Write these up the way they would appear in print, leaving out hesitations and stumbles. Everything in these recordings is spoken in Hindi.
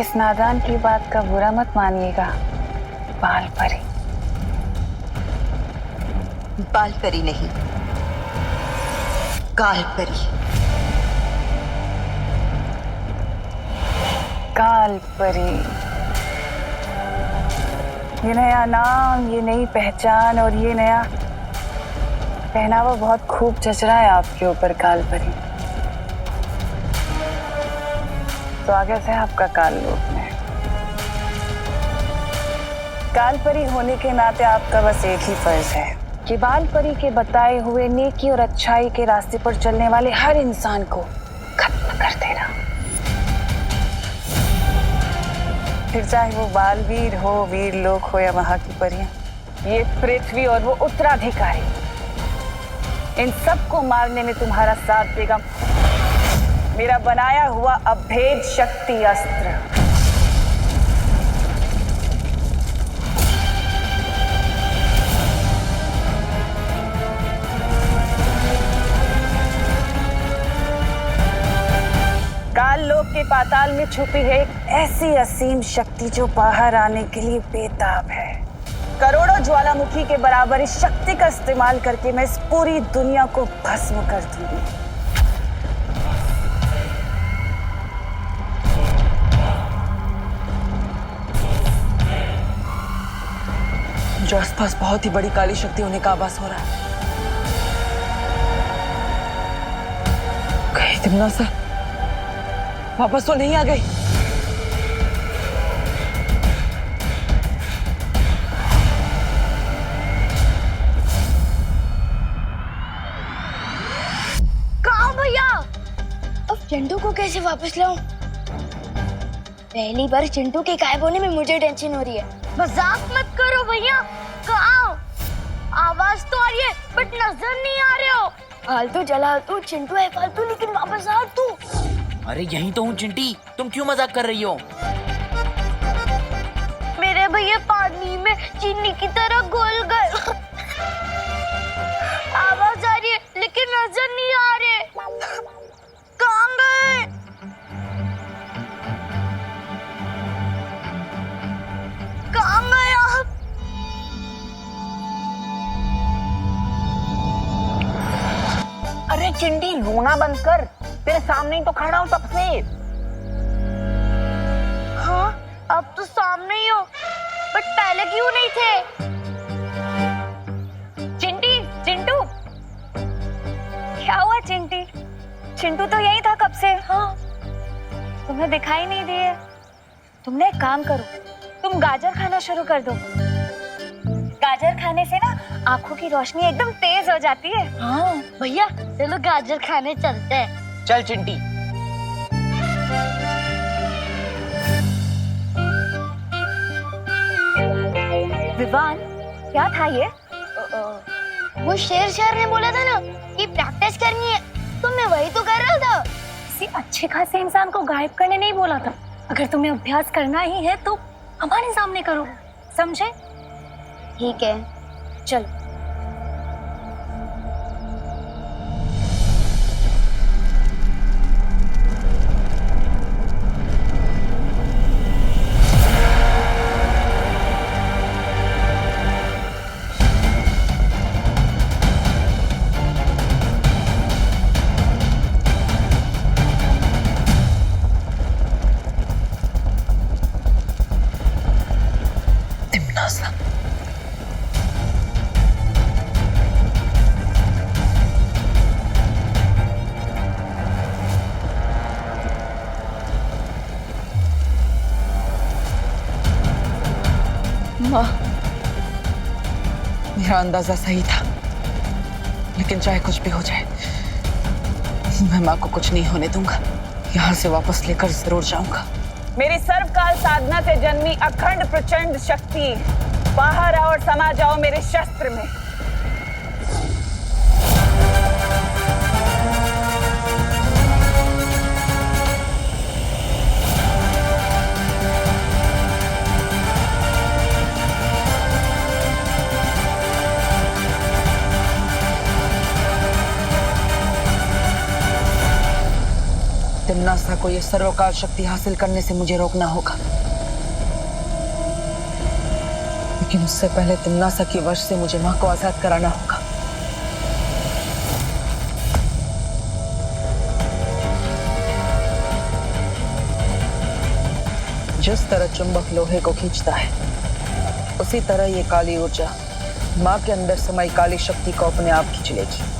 इस नादान की बात का बुरा मत मानिएगा। बाल परी। बाल परी नहीं, काल परी। काल परी। ये नया नाम, ये नई पहचान और ये नया पहनावा बहुत खूब जच रहा है आपके ऊपर काल परी। स्वागत है आपका काल लोक में। काल परी होने के नाते आपका बस एक ही फर्ज है कि बाल परी के बताए हुए नेकी और अच्छाई के रास्ते पर चलने वाले हर इंसान को खत्म कर देना। फिर चाहे वो बालवीर हो, वीर लोक हो या वहां की परियां, ये पृथ्वी और वो उत्तराधिकारी, इन सबको मारने में तुम्हारा साथ देगा मेरा बनाया हुआ अभेद शक्ति अस्त्र। काल लोक के पाताल में छुपी है एक ऐसी असीम शक्ति जो बाहर आने के लिए बेताब है। करोड़ों ज्वालामुखी के बराबर इस शक्ति का इस्तेमाल करके मैं इस पूरी दुनिया को भस्म कर दूंगी। जो आसपास बहुत ही बड़ी काली शक्ति होने का आभास हो रहा है। कहीं तिमना सा वापस तो नहीं आ गई? कहाँ भैया? अब चिंटू को कैसे वापस लाऊं? पहली बार चिंटू के गायब होने में मुझे टेंशन हो रही है। मजाक मत करो भैया। कहाँ? आवाज तो आ रही है बट नजर नहीं आ रहे हो। फालतू जला तू, चिंटू है फालतू, लेकिन वापस आ तू। अरे यहीं तो हूँ चिंटी, तुम क्यों मजाक कर रही हो? मेरे भैया पानी में चीनी की तरह घुल गए। आवाज आ रही है लेकिन नजर नहीं आ रहे। कहाँ गए? कहाँ गए आप? अरे चिंटी रोना बंद कर, तेरे सामने ही तो खड़ा हूँ तब से। हाँ, अब तो सामने ही हो, बट पहले क्यों नहीं थे? चिंटी, चिंटू, क्या हुआ चिंटी? चिंटू तो यही था कब से। हाँ, तुम्हें दिखाई नहीं दिए। तुमने एक काम करो, तुम गाजर खाना शुरू कर दो। गाजर खाने से ना आंखों की रोशनी एकदम तेज हो जाती है। हाँ भैया, चलो गाजर खाने चलते हैं। चल चिंटी। विवान, क्या था ये? वो शेर ने बोला था ना कि प्रैक्टिस करनी है, तो मैं वही तो कर रहा था। किसी अच्छे खासे इंसान को गायब करने नहीं बोला था। अगर तुम्हें अभ्यास करना ही है तो हमारे सामने करो, समझे? ठीक है, चलो। माँ, मेरा अंदाजा सही था, लेकिन चाहे कुछ भी हो जाए, मैं माँ को कुछ नहीं होने दूंगा। यहाँ से वापस लेकर जरूर जाऊंगा। मेरी सर्वकाल साधना से जन्मी अखंड प्रचंड शक्ति, बाहर आओ और समा जाओ मेरे शस्त्र में। तिमना तिम्नासा को ये सर्वकाल शक्ति हासिल करने से मुझे रोकना होगा, लेकिन उससे पहले तिम्नासा की वश से मुझे मां को आजाद कराना होगा। जिस तरह चुंबक लोहे को खींचता है, उसी तरह ये काली ऊर्जा मां के अंदर समाई काली शक्ति को अपने आप खींच लेगी।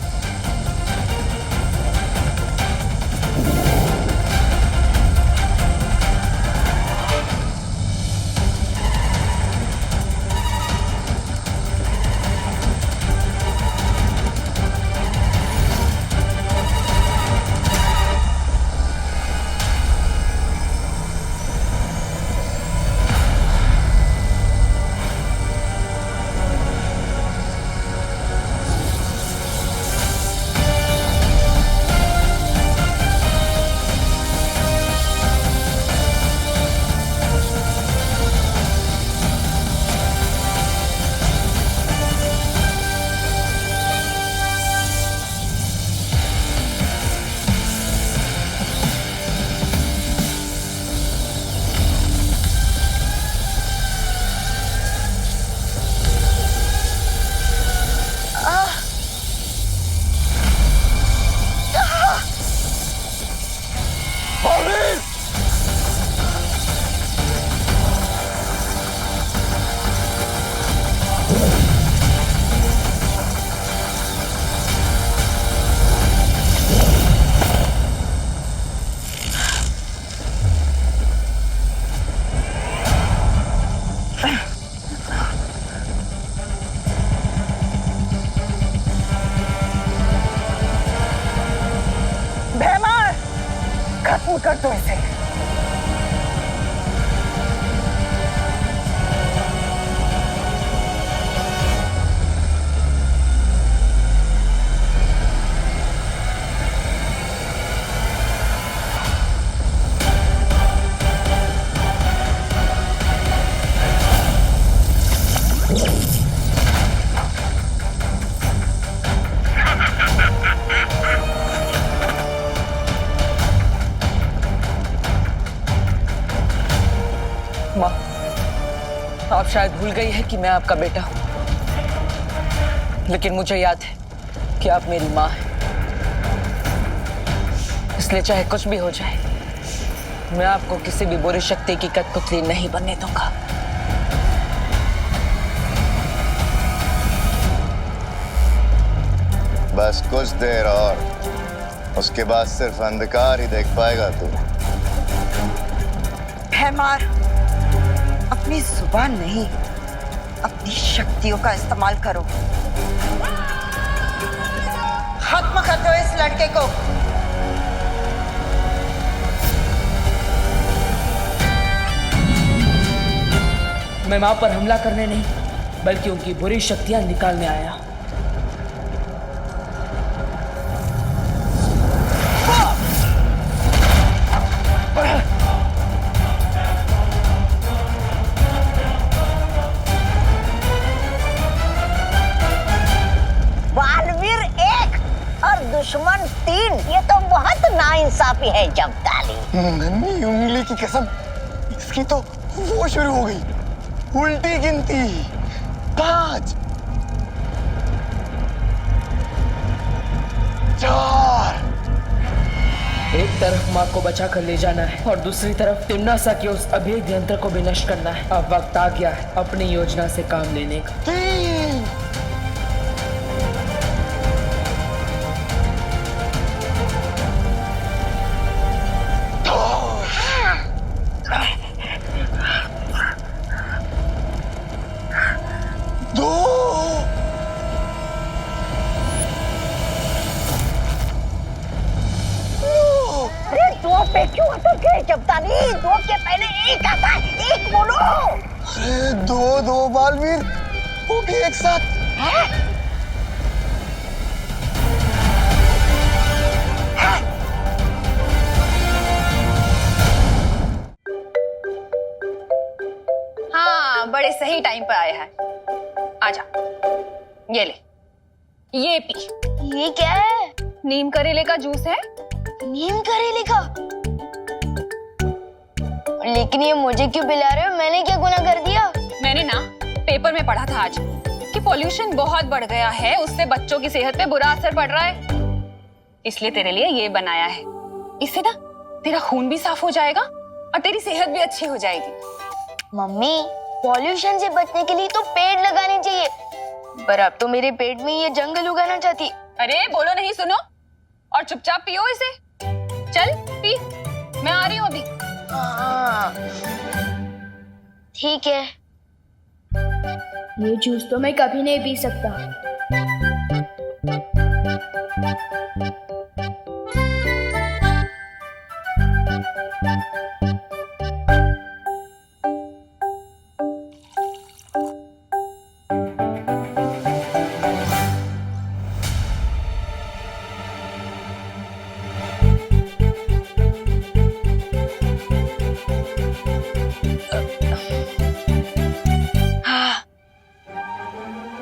खत्म कर दो इसे। माँ, आप शायद भूल गई है कि मैं आपका बेटा हूं, लेकिन मुझे याद है कि आप मेरी माँ हैं। इसलिए चाहे कुछ भी हो जाए, मैं आपको किसी भी बुरी शक्ति की कठपुतली नहीं बनने दूंगा। बस कुछ देर और, उसके बाद सिर्फ अंधकार ही देख पाएगा तू। भैमार, अपनी जुबान नहीं, अपनी शक्तियों का इस्तेमाल करो। खत्म कर दो इस लड़के को। मैं मां पर हमला करने नहीं, बल्कि उनकी बुरी शक्तियां निकालने आया। बालवीर 1 और दुश्मन 3, ये तो बहुत नाइंसाफी है जब्ताली। नन्ही उंगली की कसम, इसकी तो वो शुरू हो गई उल्टी गिनती। 5 4। एक तरफ मां को बचा कर ले जाना है और दूसरी तरफ तिम्नासा के उस अभेद्य यंत्र को भी नष्ट करना है। अब वक्त आ गया है अपनी योजना से काम लेने का। 3 2। अरे 2 पे क्यों अटक गए जब्ताली? 2 के पहले 1 आता है, 1 बोलो। अरे 2 बालवीर, वो भी एक साथ। हाँ, बड़े सही टाइम पे आया है। आजा, ये ले, ये पी। ये क्या है? नीम करेले का जूस है। नीम करेले का? लेकिन ये मुझे क्यों पिला रहे हो? मैंने क्या गुनाह कर दिया? मैंने ना पेपर में पढ़ा था आज कि पॉल्यूशन बहुत बढ़ गया है, उससे बच्चों की सेहत पे बुरा असर पड़ रहा है, इसलिए तेरे लिए ये बनाया है। इससे ना तेरा खून भी साफ हो जाएगा और तेरी सेहत भी अच्छी हो जाएगी। मम्मी, पॉल्यूशन से बचने के लिए तो पेड़ लगाने चाहिए, पर अब तो मेरे पेट में ये जंगल उगाना चाहती। अरे बोलो नहीं, सुनो और चुपचाप पियो इसे। चल पी, मैं आ रही हूँ अभी। हाँ, ठीक है। ये जूस तो मैं कभी नहीं पी सकता।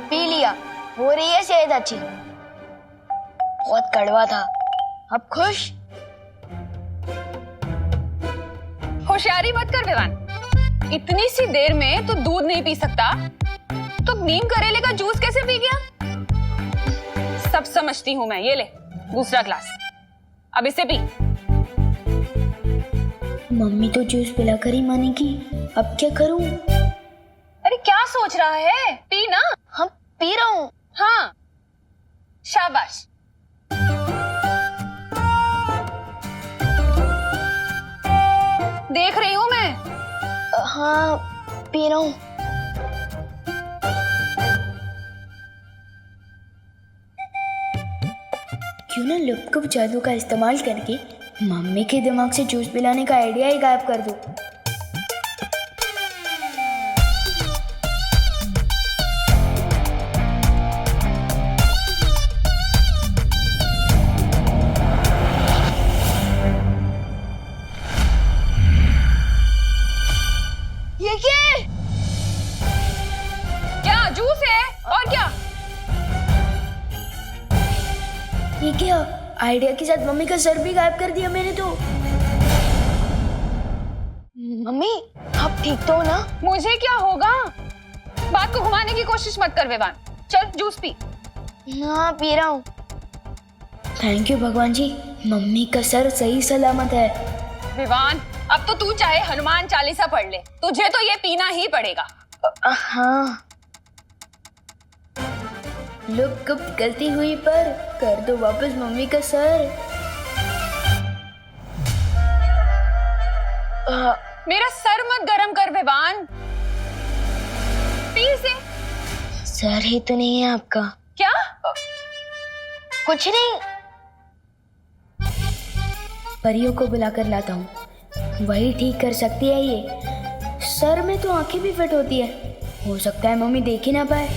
पी लिया, हो रही है सेहत अच्छी। बहुत कड़वा था, अब खुश? होशियारी मत कर विवान, इतनी सी देर में तो दूध नहीं पी सकता तो नीम करेले का जूस कैसे पी गया? सब समझती हूँ मैं। ये ले दूसरा ग्लास, अब इसे पी। मम्मी तो जूस पिलाकर ही मानेगी, अब क्या करूं? अरे क्या सोच रहा है, पी ना। हम पी रहा हूँ। हाँ शाबाश। देख रही हूँ मैं। हाँ पी रहा हूँ। क्यों ना लुप्त जादू का इस्तेमाल करके मम्मी के दिमाग से जूस पिलाने का आइडिया ही गायब कर दूं। ये क्या जूस है और क्या? ये क्या? आइडिया के साथ मम्मी का सर भी गायब कर दिया मैंने तो। मम्मी आप ठीक तो हो ना? मुझे क्या होगा? बात को घुमाने की कोशिश मत कर विवान, चल जूस पी। हाँ पी रहा हूँ। थैंक यू भगवान जी, मम्मी का सर सही सलामत है। विवान अब तो तू चाहे हनुमान चालीसा पढ़ ले, तुझे तो ये पीना ही पड़ेगा। हाँ लोग गुप्त गलती हुई पर कर दो वापस मम्मी का सर। मेरा सर मत गरम कर विवान, पी से। सर ही तो नहीं है आपका? क्या? कुछ नहीं, परियों को बुलाकर लाता हूँ, वही ठीक कर सकती है ये। सर में तो आंखें भी फिट होती है, हो सकता है मम्मी देख ही ना पाए।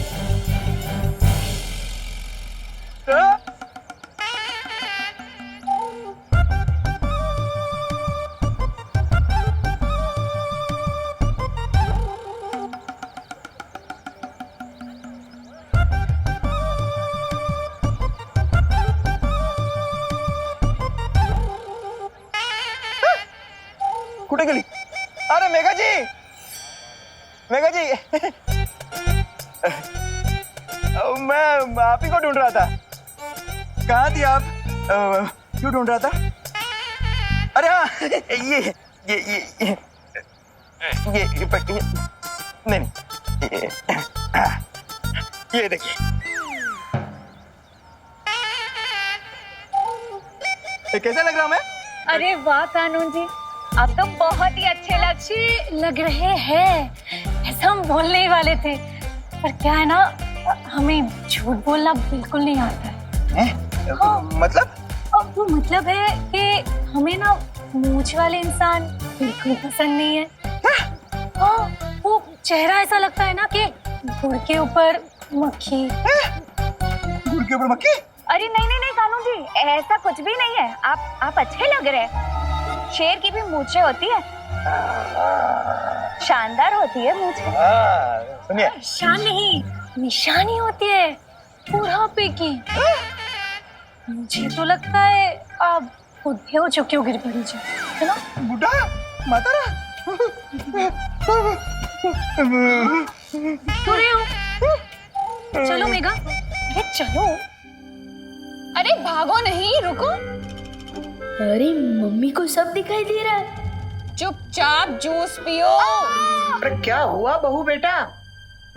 कुठे गेली? अरे मेघा जी, मेघा जी मैं आप ही को ढूंढ रहा था। कहाँ थी आप? क्यों ढूंढ रहा था? अरे हाँ ये नहीं ये देखिए, कैसा लग रहा मैं? अरे वाह कानून जी, आप तो बहुत ही अच्छे लग रहे हैं। ऐसा हम बोलने ही वाले थे, पर क्या है ना, हमें झूठ बोलना बिल्कुल नहीं आता है। हाँ। मतलब? अब वो मतलब है कि हमें ना मूंछ वाले इंसान बिल्कुल पसंद नहीं है। हाँ, वो चेहरा ऐसा लगता है ना कि गुड़ के ऊपर मक्खी। गुड़ के ऊपर मक्खी? अरे नहीं नहीं नहीं कानून जी, ऐसा कुछ भी नहीं है। आप अच्छे लग रहे हैं। शेर की भी मूंछें होती है, शानदार होती है मूंछें। सुनिए, शान नहीं, निशानी होती है बुढ़ापे की। मुझे तो लगता है आप बुढ़े हो चुके हो गिर पड़ी जी, है ना? बुढ़ा? मातारा? चलो मेघा, अरे चलो। अरे भागो नहीं, रुको। अरे मम्मी को सब दिखाई दे रहा है। चुपचाप जूस पियो। अरे क्या हुआ बहू बेटा?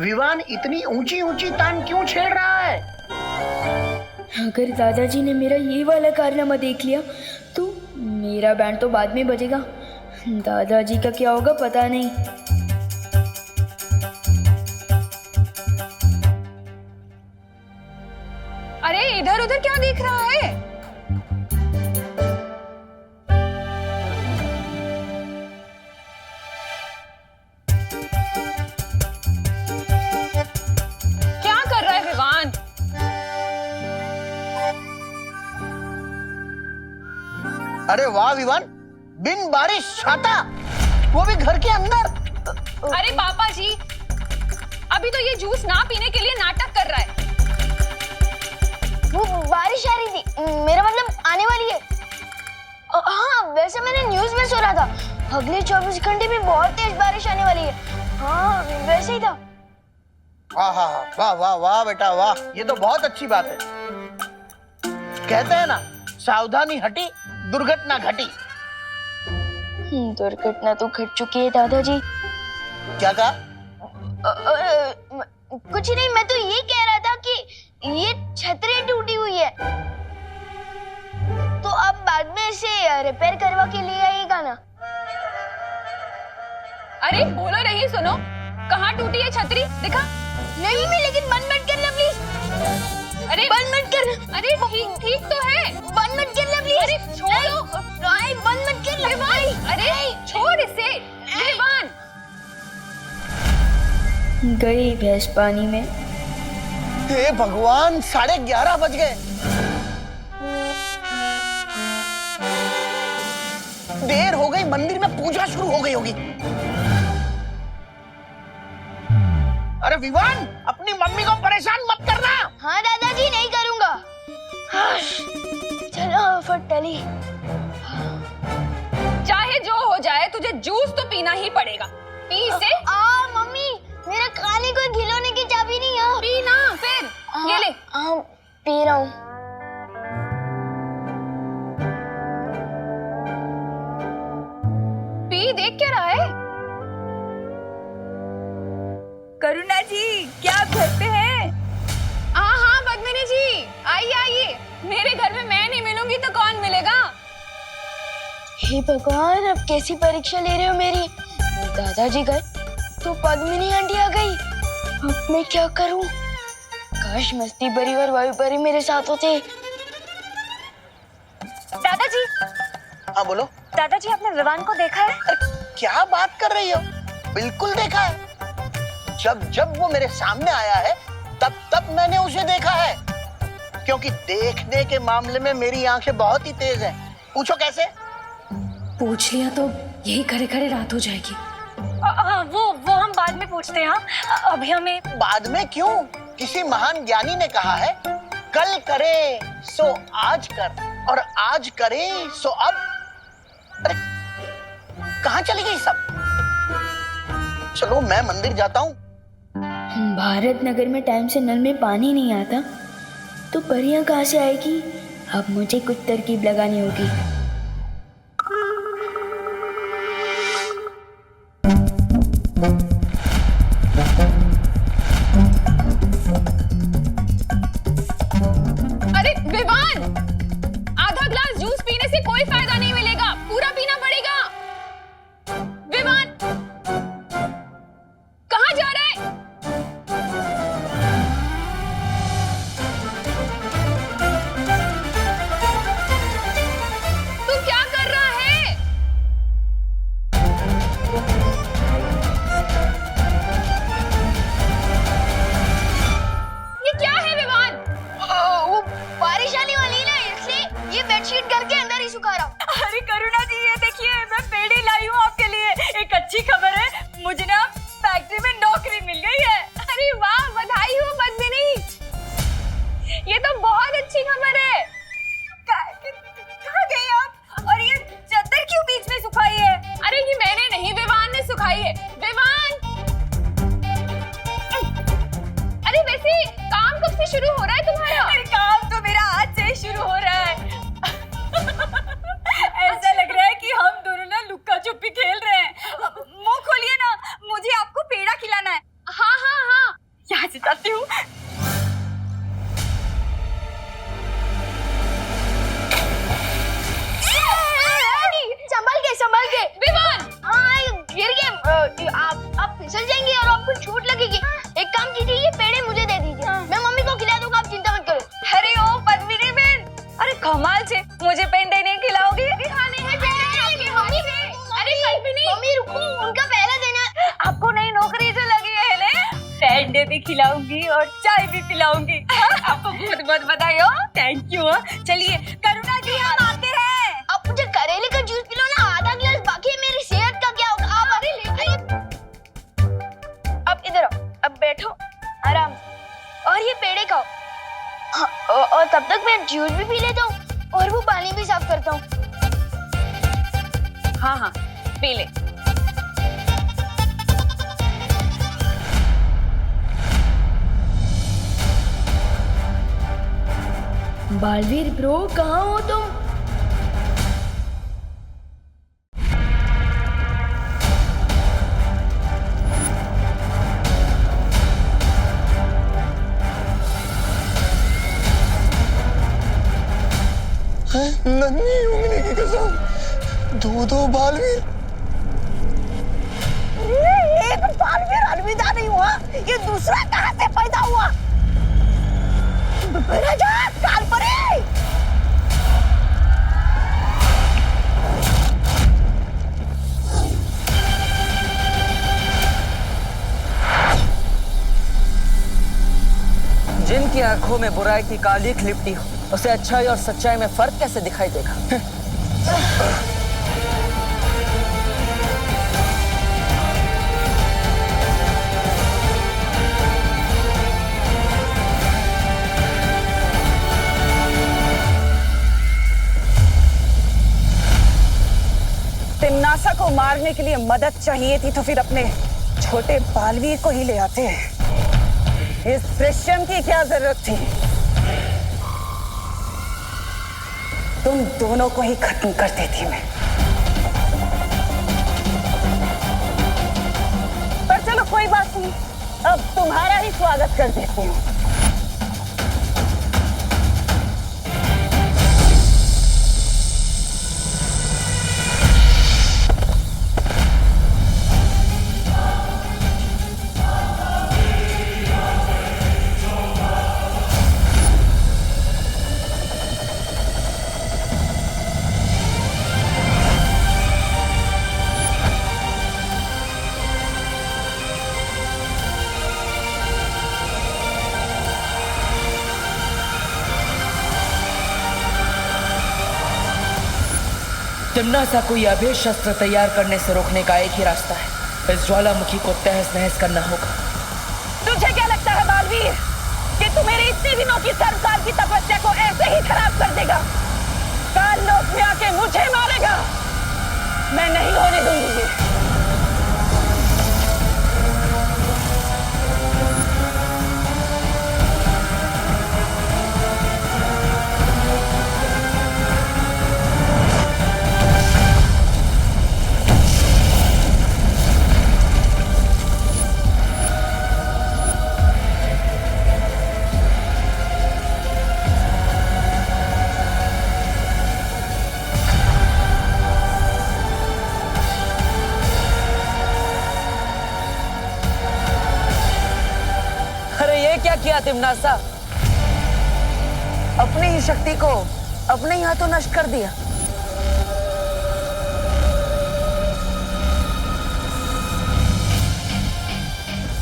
विवान इतनी ऊंची ऊंची तान क्यों छेड़ रहा है? अगर दादाजी ने मेरा ये वाला कारनामा देख लिया तो मेरा बैंड तो बाद में बजेगा। दादाजी का क्या होगा पता नहीं। अरे इधर उधर क्या देख रहा है? क्या कर रहा है विवान? अरे वाह विवान, बिन बारिश छाता, वो भी घर के अंदर। अरे पापा जी, अभी तो ये जूस ना पीने के लिए नाटक कर रहा है। वो बारिश आ रही थी, मेरा मतलब आने वाली है। हाँ वैसे मैंने न्यूज़ में सुना था अगले 24 घंटे में बहुत तेज बारिश आने वाली है। हाँ वैसे ही था। हाँ हाँ हाँ, वाह वाह वाह बेटा वाह, ये तो बहुत अच्छी बात है। कहते हैं ना, सावधानी हटी दुर्घटना घटी। दुर्घटना तो घट चुकी है दादाजी। क्या कहा? कुछ नहीं, मैं तो ये कह रहा था कि ये छतरी टूटी हुई है तो अब बाद में इसे रिपेयर करवा के लिए आइएगा ना। अरे बोलो नहीं, सुनो, कहाँ टूटी है छतरी? दिखा। नहीं मैं, लेकिन बंद मत करना प्लीज। अरे बंद मत करना। अरे ठीक ठीक तो है। बंद मत करना प्लीज। अरे छोड़ो। नहीं बंद मत करना। अरे छोड़ इसे। विवान गई भैंस पानी में। हे भगवान, 11:30 बज गए। देर हो गई, मंदिर में पूजा शुरू हो गई होगी। अरे विवान, अपनी मम्मी को परेशान मत करना। हाँ दादाजी नहीं करूंगा। चलो फटली। चाहे जो हो जाए, तुझे जूस तो पीना ही पड़ेगा। पी इसे। मम्मी, मेरा खाने को खिलौने की चाबी नहीं है। पीना फिर। ये ले। पी रहा हूँ। पी, देख क्या रहा है? करुणा जी, क्या आप घर पे हैं? हाँ हाँ पद्मिनी जी, आइए आइए। मेरे घर में मैं नहीं मिलूंगी तो कौन मिलेगा? हे भगवान, अब कैसी परीक्षा ले रहे हो मेरी? दादाजी गए तो पद्मिनी आंटी आ गई। अब मैं क्या करूं? काश मस्ती भरी और वायु भरी मेरे साथ होते। दादाजी, हाँ बोलो। दादाजी आपने विवान को देखा है? अरे क्या बात कर रही हो? बिल्कुल देखा है। जब जब वो मेरे सामने आया है तब तब मैंने उसे देखा है, क्योंकि देखने के मामले में मेरी आंखें बहुत ही तेज हैं। पूछो कैसे? पूछ लिया तो यही खड़े खड़े रात हो जाएगी। वो हम बाद में पूछते हैं। हाँ अभी हमें। बाद में क्यों? किसी महान ज्ञानी ने कहा है, कल करे सो आज कर और आज करे सो अब। अरे कहाँ चली गई सब? चलो मैं मंदिर जाता हूँ। भारत नगर में टाइम से नल में पानी नहीं आता तो परियां कहाँ से आएगी? अब मुझे कुछ तरकीब लगानी होगी। अरे विवान, आधा ग्लास जूस पीने से कोई फायदा नहीं मिलेगा, पूरा पीना पड़ेगा। विवान, कहाँ जा रहा है? से जाती हूँ। संभल के विमान। हाँ ये गिर गए, आप फिसल जाएंगे और आपको चोट लगेगी। एक काम कीजिए, ये पेड़े मुझे दे दीजिए, मैं मम्मी को खिला दूंगा, आप चिंता मत करो। अरे ओ पद्मिनी बहन, अरे कमाल छे, मुझे पेंडे नहीं खिलाओगी? खाने हैं पेड़े मम्मी। अरे पद्मिनी मम्मी रुको, उनका पहला देना। आपको नई नौकरी जो लगी है ना, पेंडे भी खिलाऊंगी और चाय भी पिलाऊंगी। आपको बहुत बहुत बधाई हो। Thank you. चलिए करुणा जी, हम आते हैं। आप मुझे करेले का जूस पिलो ना, आधा गिलास बाकी है, मेरी सेहत का क्या होगा? आप अरे ले अब इधर आओ, अब बैठो आराम से और ये पेड़े खाओ। हाँ, और तब तक मैं जूस भी पी लेता हूँ और वो पानी भी साफ करता हूँ। हाँ हाँ पी ले। बालवीर ब्रो, कहाँ हो तुम? नन्ही उंगली की कसम, दो बालवीर। एक बालवीर अलविदा नहीं हुआ, ये दूसरा कहाँ से पैदा हुआ? राजा कालपरी, जिनकी आंखों में बुराई की कालिख लिपटी हो, उसे अच्छाई और सच्चाई में फर्क कैसे दिखाई देगा? तिम्नासा को मारने के लिए मदद चाहिए थी तो फिर अपने छोटे बालवीर को ही ले आते। इस दृश्यम की क्या जरूरत थी? तुम दोनों को ही खत्म कर देती मैं। पर चलो कोई बात नहीं, अब तुम्हारा ही स्वागत कर देती हूँ। तिम्नासा को यह अभेद शस्त्र तैयार करने से रोकने का एक ही रास्ता है, इस ज्वालामुखी को तहस नहस करना होगा। तुझे क्या लगता है बालवीर कि तू मेरी इतनी दिनों की 100 साल की तपस्या को ऐसे ही खराब कर देगा? काल लोक में आके मुझे मारेगा? मैं नहीं होने दूंगी ये। क्या किया तिम्नासा? अपनी ही शक्ति को अपने ही हाथों नष्ट कर दिया।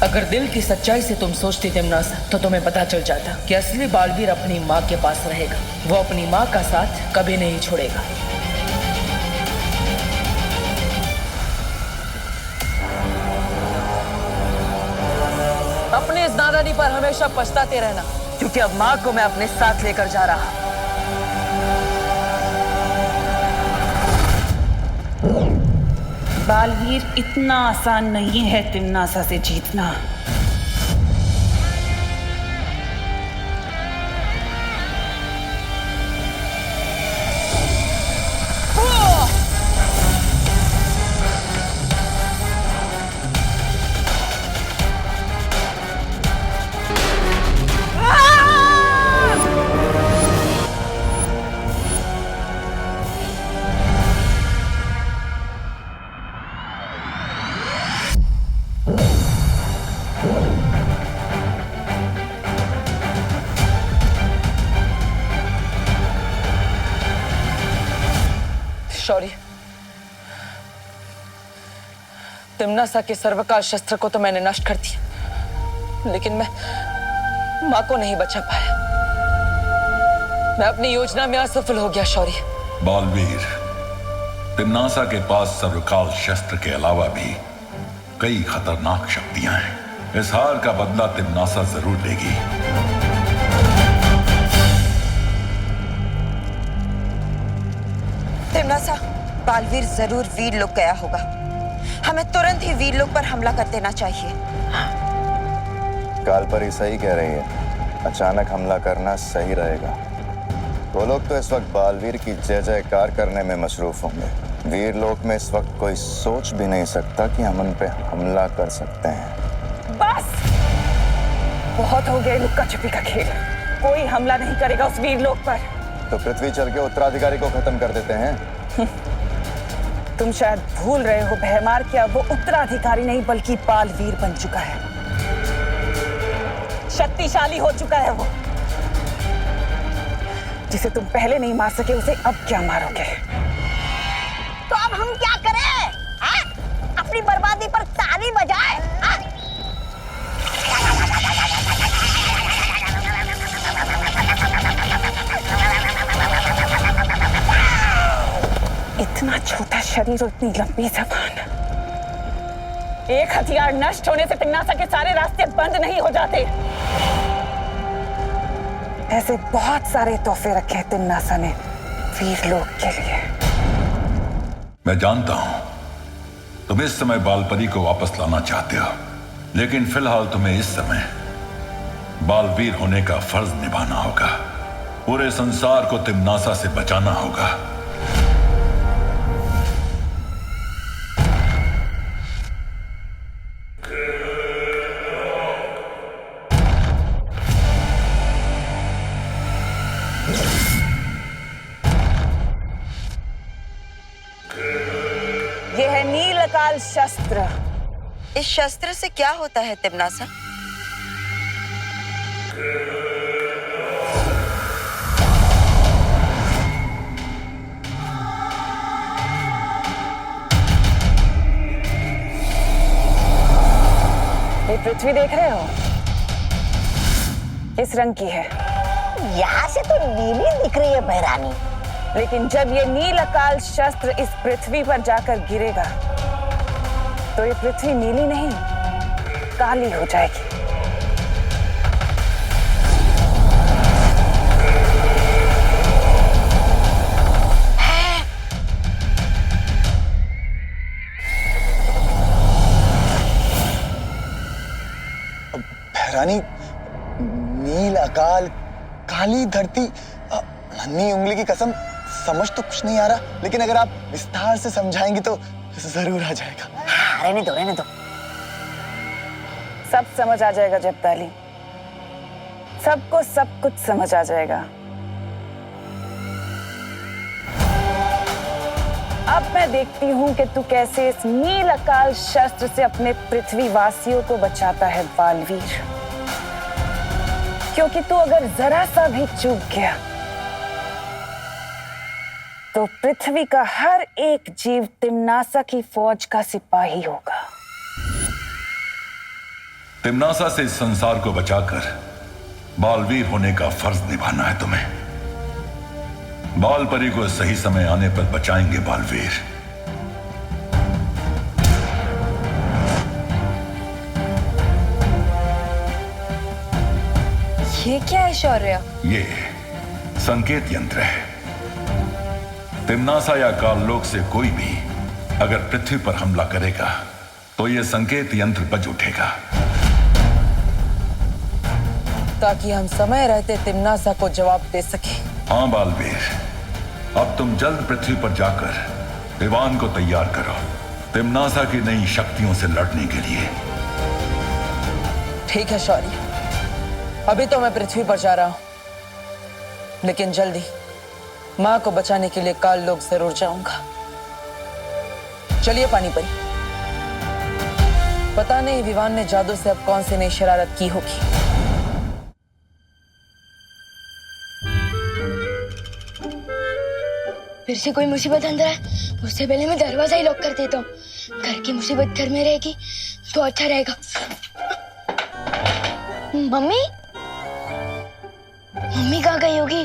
अगर दिल की सच्चाई से तुम सोचती तिम्नासा, तो तुम्हें पता चल जाता कि असली बालवीर अपनी माँ के पास रहेगा। वो अपनी माँ का साथ कभी नहीं छोड़ेगा। अपने इस नादानी पर हमेशा पछताते रहना, क्योंकि अब माँ को मैं अपने साथ लेकर जा रहा। बालवीर, इतना आसान नहीं है तिम्नासा से जीतना। तिम्नासा के सर्वकाल शस्त्र को तो मैंने नष्ट कर दिया, लेकिन मैं माँ को नहीं बचा पाया। मैं अपनी योजना में असफल हो गया शौर्य। बालवीर, तिम्नासा के पास सर्वकाल शस्त्र के अलावा भी कई खतरनाक शक्तियां हैं। इस हार का बदला तिम्नासा जरूर लेगी। तिम्नासा, बालवीर जरूर वीर लोक गया होगा। हमें तुरंत ही वीर लोक पर हमला कर देना चाहिए। कालपरी सही कह रही है, अचानक हमला करना सही रहेगा। वो लोग तो इस वक्त बालवीर की जय जयकार करने में मशरूफ होंगे। वीर लोक में इस वक्त कोई सोच भी नहीं सकता कि हम उन पे हमला कर सकते हैं। बस बहुत हो गया लुक्का छुपी का खेल। कोई हमला नहीं करेगा उस वीर लोक पर। तो पृथ्वी चल के उत्तराधिकारी को खत्म कर देते हैं। तुम शायद भूल रहे हो भयमार, क्या वो उत्तराधिकारी नहीं बल्कि बालवीर बन चुका है। शक्तिशाली हो चुका है वो। जिसे तुम पहले नहीं मार सके उसे अब क्या मारोगे? तो अब हम क्या करें? हाँ? अपनी बर्बादी पर ताली बजाए? हाँ? इतना छोटा शरीर और इतनी लंबी जबान। एक हथियार नष्ट होने से तिम्नासा के सारे रास्ते बंद नहीं हो जाते। ऐसे बहुत सारे तोहफे रखे हैं तिम्नासा ने वीर लोक के लिए। मैं जानता हूं तुम इस समय बालपरी को वापस लाना चाहते हो, लेकिन फिलहाल तुम्हें इस समय बालवीर होने का फर्ज निभाना होगा। पूरे संसार को तिम्नासा से बचाना होगा। यह है नीलकाल शस्त्र। इस शस्त्र से क्या होता है तिम्नासा? ये पृथ्वी देख रहे हो? किस रंग की है? यहाँ से तो नीली दिख रही है बहरानी। लेकिन जब ये नीलकाल शस्त्र इस पृथ्वी पर जाकर गिरेगा तो ये पृथ्वी नीली नहीं काली हो जाएगी। बहरानी, नील अकाल, काली धरती, नन्ही उंगली की कसम, समझ तो कुछ नहीं आ रहा, लेकिन अगर आप विस्तार से समझाएंगी तो जरूर आ जाएगा। हाँ, रहने दो रहने दो। सब समझ आ जाएगा जब्ताली, सबको सब कुछ समझ आ जाएगा। अब मैं देखती हूँ कि तू कैसे इस नील अकाल शस्त्र से अपने पृथ्वी वासियों को बचाता है बालवीर। क्योंकि तू अगर जरा सा भी चूक गया तो पृथ्वी का हर एक जीव तिम्नासा की फौज का सिपाही होगा। तिम्नासा से इस संसार को बचाकर बालवीर होने का फर्ज निभाना है तुम्हें। बालपरी को सही समय आने पर बचाएंगे बालवीर। ये क्या है शौर्य? ये संकेत यंत्र है। तिम्नासा या काललोक से कोई भी अगर पृथ्वी पर हमला करेगा तो यह संकेत यंत्र बज उठेगा, ताकि हम समय रहते तिम्नासा को जवाब दे सके। हाँ बालवीर, अब तुम जल्द पृथ्वी पर जाकर विमान को तैयार करो तिम्नासा की नई शक्तियों से लड़ने के लिए। ठीक है शौर्य, अभी तो मैं पृथ्वी पर जा रहा हूं, लेकिन जल्दी माँ को बचाने के लिए काललोक जरूर जाऊंगा। चलिए पानीपरी, पता नहीं विवान ने जादू से अब कौन सी नई शरारत की होगी। फिर से कोई मुसीबत अंदर आए उससे पहले मैं दरवाजा ही लॉक कर देता हूँ। घर की मुसीबत घर में रहेगी तो अच्छा रहेगा। मम्मी मम्मी कहाँ गई होगी?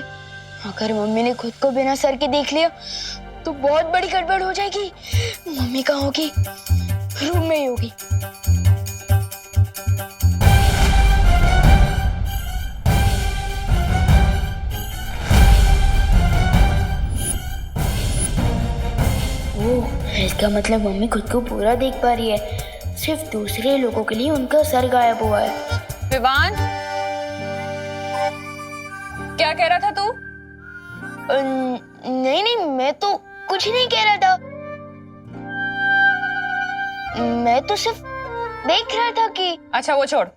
अगर मम्मी ने खुद को बिना सर के देख लिया तो बहुत बड़ी गड़बड़ हो जाएगी। मम्मी कहाँ होगी? रूम में ही होगी। इसका मतलब मम्मी खुद को पूरा देख पा रही है, सिर्फ दूसरे लोगों के लिए उनका सर गायब हुआ है। विवान, क्या कह रहा था तू? नहीं नहीं, मैं तो कुछ नहीं कह रहा था। मैं तो सिर्फ देख रहा था कि। अच्छा वो छोड़,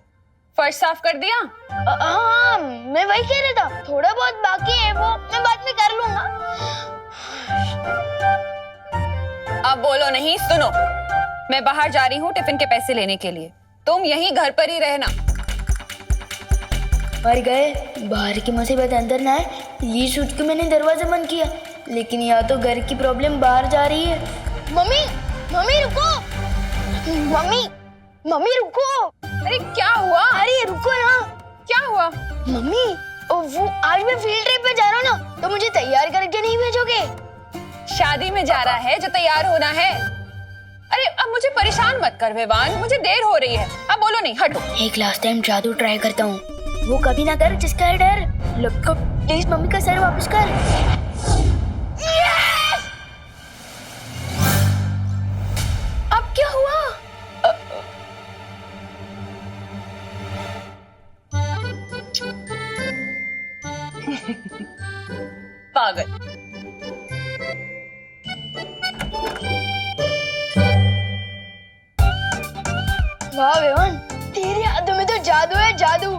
फर्श साफ कर दिया? हाँ, मैं वही कह रहा था, थोड़ा बहुत बाकी है वो मैं बाद में कर लूंगा। अब बोलो नहीं, सुनो, मैं बाहर जा रही हूँ टिफिन के पैसे लेने के लिए, तुम यहीं घर पर ही रहना। मर गए, बाहर की मुसीबत अंदर ना आए ये सोच के मैंने दरवाजा बंद किया, लेकिन या तो घर की प्रॉब्लम बाहर जा रही है। मम्मी मम्मी रुको, मम्मी रुको। अरे क्या हुआ? अरे रुको ना। क्या हुआ? मम्मी वो आज मैं फील्ड ट्रिप पे जा रहा हूँ ना, तो मुझे तैयार करके नहीं भेजोगे? शादी में जा रहा है जो तैयार होना है। अरे अब मुझे परेशान मत कर विवान, मुझे देर हो रही है। अब बोलो नहीं, हटो। एक लास्ट टाइम जादू ट्राई करता हूँ, वो कभी ना कर जिसका है डर। लपको प्लीज मम्मी का सर वापस कर। अब क्या हुआ? पागल। वाह विवान, तेरे हाथों में तो जादू है, जादू।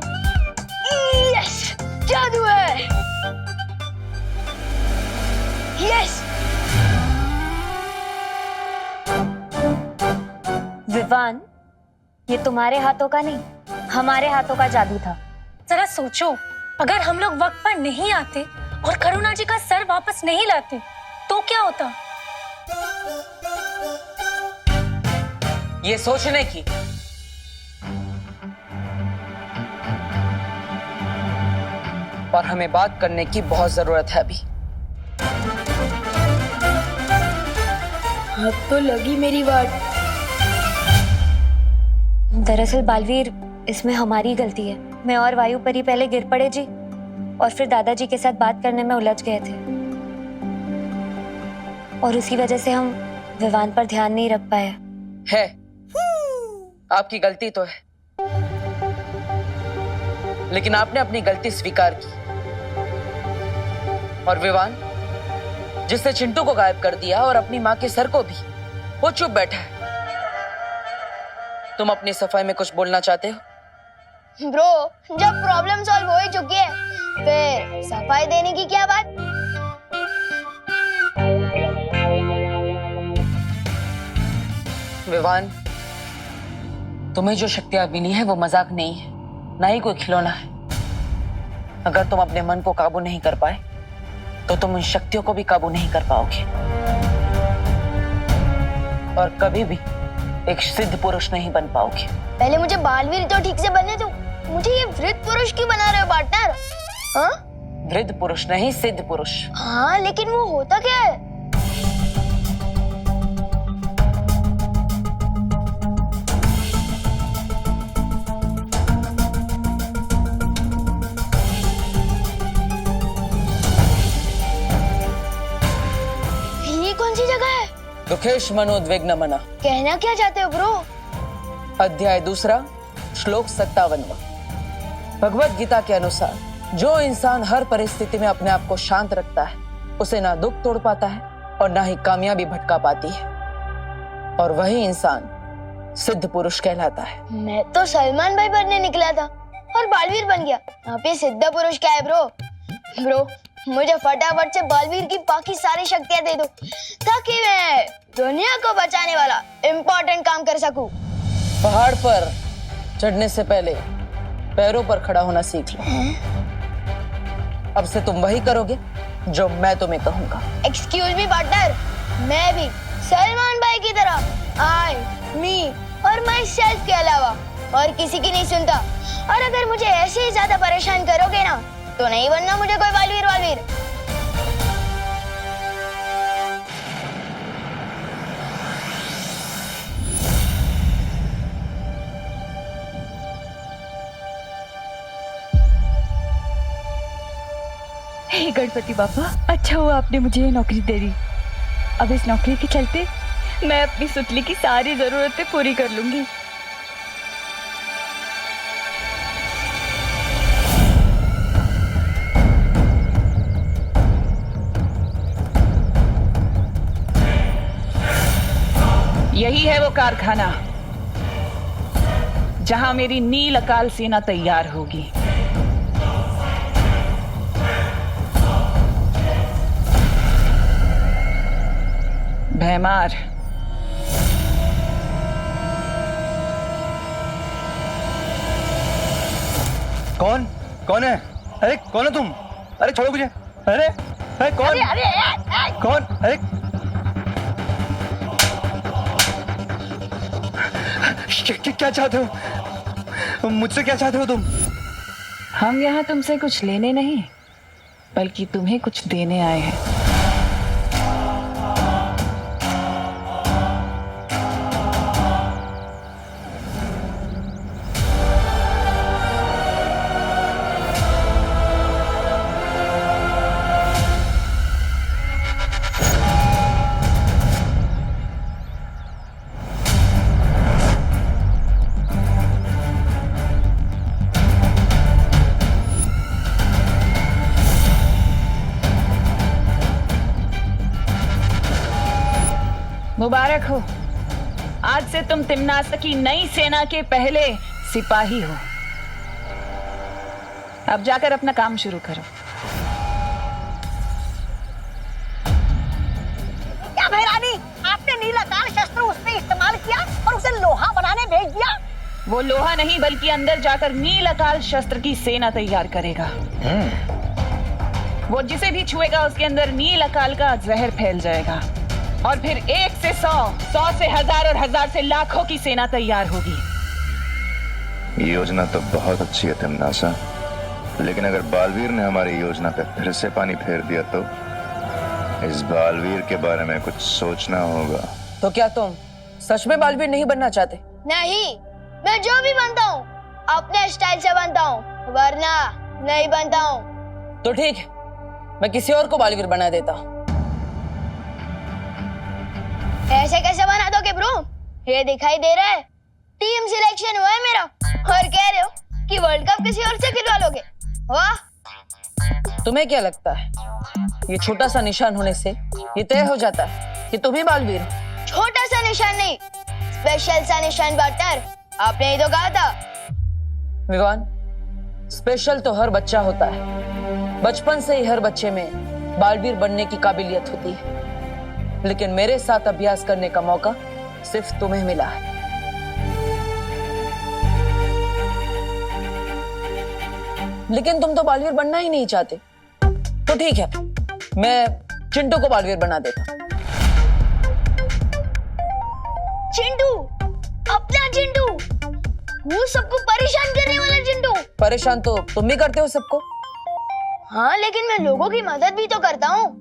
यस, जादू है। यस। विवान, ये तुम्हारे हाथों का नहीं, हमारे हाथों का जादू था। जरा सोचो, अगर हम लोग वक्त पर नहीं आते और करुणा जी का सर वापस नहीं लाते तो क्या होता? ये सोचने की और हमें बात करने की बहुत जरूरत है अभी। अब तो लगी मेरी बात। दरअसल बालवीर, इसमें हमारी गलती है। मैं और वायु परी पहले गिर पड़े जी, और फिर दादाजी के साथ बात करने में उलझ गए थे, और उसी वजह से हम विवान पर ध्यान नहीं रख पाए। है, आपकी गलती तो है, लेकिन आपने अपनी गलती स्वीकार की। और विवान, जिसने चिंटू को गायब कर दिया और अपनी माँ के सर को भी, वो चुप बैठा है। तुम अपनी सफाई में कुछ बोलना चाहते हो? ब्रो, जब प्रॉब्लम सॉल्व हो ही चुकी है, फिर सफाई देने की क्या बात? विवान, तुम्हें जो शक्तियां मिली है वो मजाक नहीं है, ना ही कोई खिलौना है। अगर तुम अपने मन को काबू नहीं कर पाए तो तुम उन शक्तियों को भी काबू नहीं कर पाओगे, और कभी भी एक सिद्ध पुरुष नहीं बन पाओगे। पहले मुझे बालवीर तो ठीक से बनने दो, मुझे ये वृद्ध पुरुष क्यों बना रहे हो पार्टनर? हाँ? वृद्ध पुरुष नहीं, सिद्ध पुरुष। हाँ, लेकिन वो होता क्या है? ये कौन सी जगह है? दुखेश मनोद्विग्न मना। कहना क्या चाहते हो ब्रो? अध्याय 2, श्लोक 57। भगवत गीता के अनुसार जो इंसान हर परिस्थिति में अपने आप को शांत रखता है, उसे ना दुख तोड़ पाता है और ना ही कामयाबी भटका पाती है, और वही इंसान सिद्ध पुरुष कहलाता है। मैं तो सलमान भाई बनने निकला था और बालवीर बन गया। यहाँ पे सिद्ध पुरुष क्या है ब्रो? ब्रो, मुझे फटाफट से बालवीर की बाकी सारी शक्तियां दे दो, ताकि मैं दुनिया को बचाने वाला इम्पोर्टेंट काम कर सकूं। पहाड़ पर चढ़ने से पहले पैरों पर खड़ा होना सीख लो। अब से तुम वही करोगे जो मैं तुम्हें कहूंगा। एक्सक्यूज मी पार्टनर, मैं भी सलमान भाई की तरह आई, मी और माई सेल्फ के अलावा और किसी की नहीं सुनता। और अगर मुझे ऐसे ही ज्यादा परेशान करोगे ना तो नहीं बनना मुझे कोई बालवीर वालवीर। हे गणपति बाबा, अच्छा हुआ आपने मुझे ये नौकरी दे दी। अब इस नौकरी के चलते मैं अपनी सुतली की सारी जरूरतें पूरी कर लूंगी। यही है वो कारखाना जहां मेरी नील अकाल सेना तैयार होगी। भैमार, कौन कौन है? अरे कौन है तुम? अरे छोड़ो मुझे। अरे अरे कौन? कौन? अरे क्या चाहते हो मुझसे? क्या चाहते हो तुम? हम यहाँ तुमसे कुछ लेने नहीं बल्कि तुम्हें कुछ देने आए हैं। मुबारक हो, आज से तुम तिम्नासा की नई सेना के पहले सिपाही हो। अब जाकर अपना काम शुरू करो। क्या भैरानी, आपने नीलाकाल शस्त्र उस पे इस्तेमाल किया और उसे लोहा बनाने भेज दिया? वो लोहा नहीं बल्कि अंदर जाकर नील अकाल शस्त्र की सेना तैयार करेगा। वो जिसे भी छुएगा उसके अंदर नील अकाल का जहर फैल जाएगा और फिर 1 से 100, 100 से 1000 और 1000 से लाखों की सेना तैयार होगी। ये योजना तो बहुत अच्छी है तिम्नासा, लेकिन अगर बालवीर ने हमारी योजना पे फिर से पानी फेर दिया तो इस बालवीर के बारे में कुछ सोचना होगा। तो क्या तुम सच में बालवीर नहीं बनना चाहते? नहीं, मैं जो भी बनता हूँ अपने स्टाइल से बनता हूँ, वरना नहीं बनता हूँ। तो ठीक है, मैं किसी और को बालवीर बना देता हूँ। ऐसे कैसे बना दोगे ब्रो? ये दिखाई दे रहा है टीम सिलेक्शन हुआ है मेरा और कह रहे हो कि वर्ल्ड कप किसी और से खिलवा लोगे? वाह! तुम्हें क्या लगता है ये छोटा सा निशान होने से ये तय हो जाता है कि तुम ही बालवीर हो? छोटा सा निशान नहीं, स्पेशल सा निशान पार्टनर, आपने ही तो कहा था। विवान, स्पेशल तो हर बच्चा होता है, बचपन से ही हर बच्चे में बालवीर बनने की काबिलियत होती है, लेकिन मेरे साथ अभ्यास करने का मौका सिर्फ तुम्हें मिला है। लेकिन तुम तो बालवीर बनना ही नहीं चाहते। तो ठीक है, मैं चिंटू को बालवीर बना देता। चिंटू, अपना चिंटू, वो सबको परेशान करने वाला चिंटू। परेशान तो तुम भी करते हो सबको। हाँ, लेकिन मैं लोगों की मदद भी तो करता हूँ।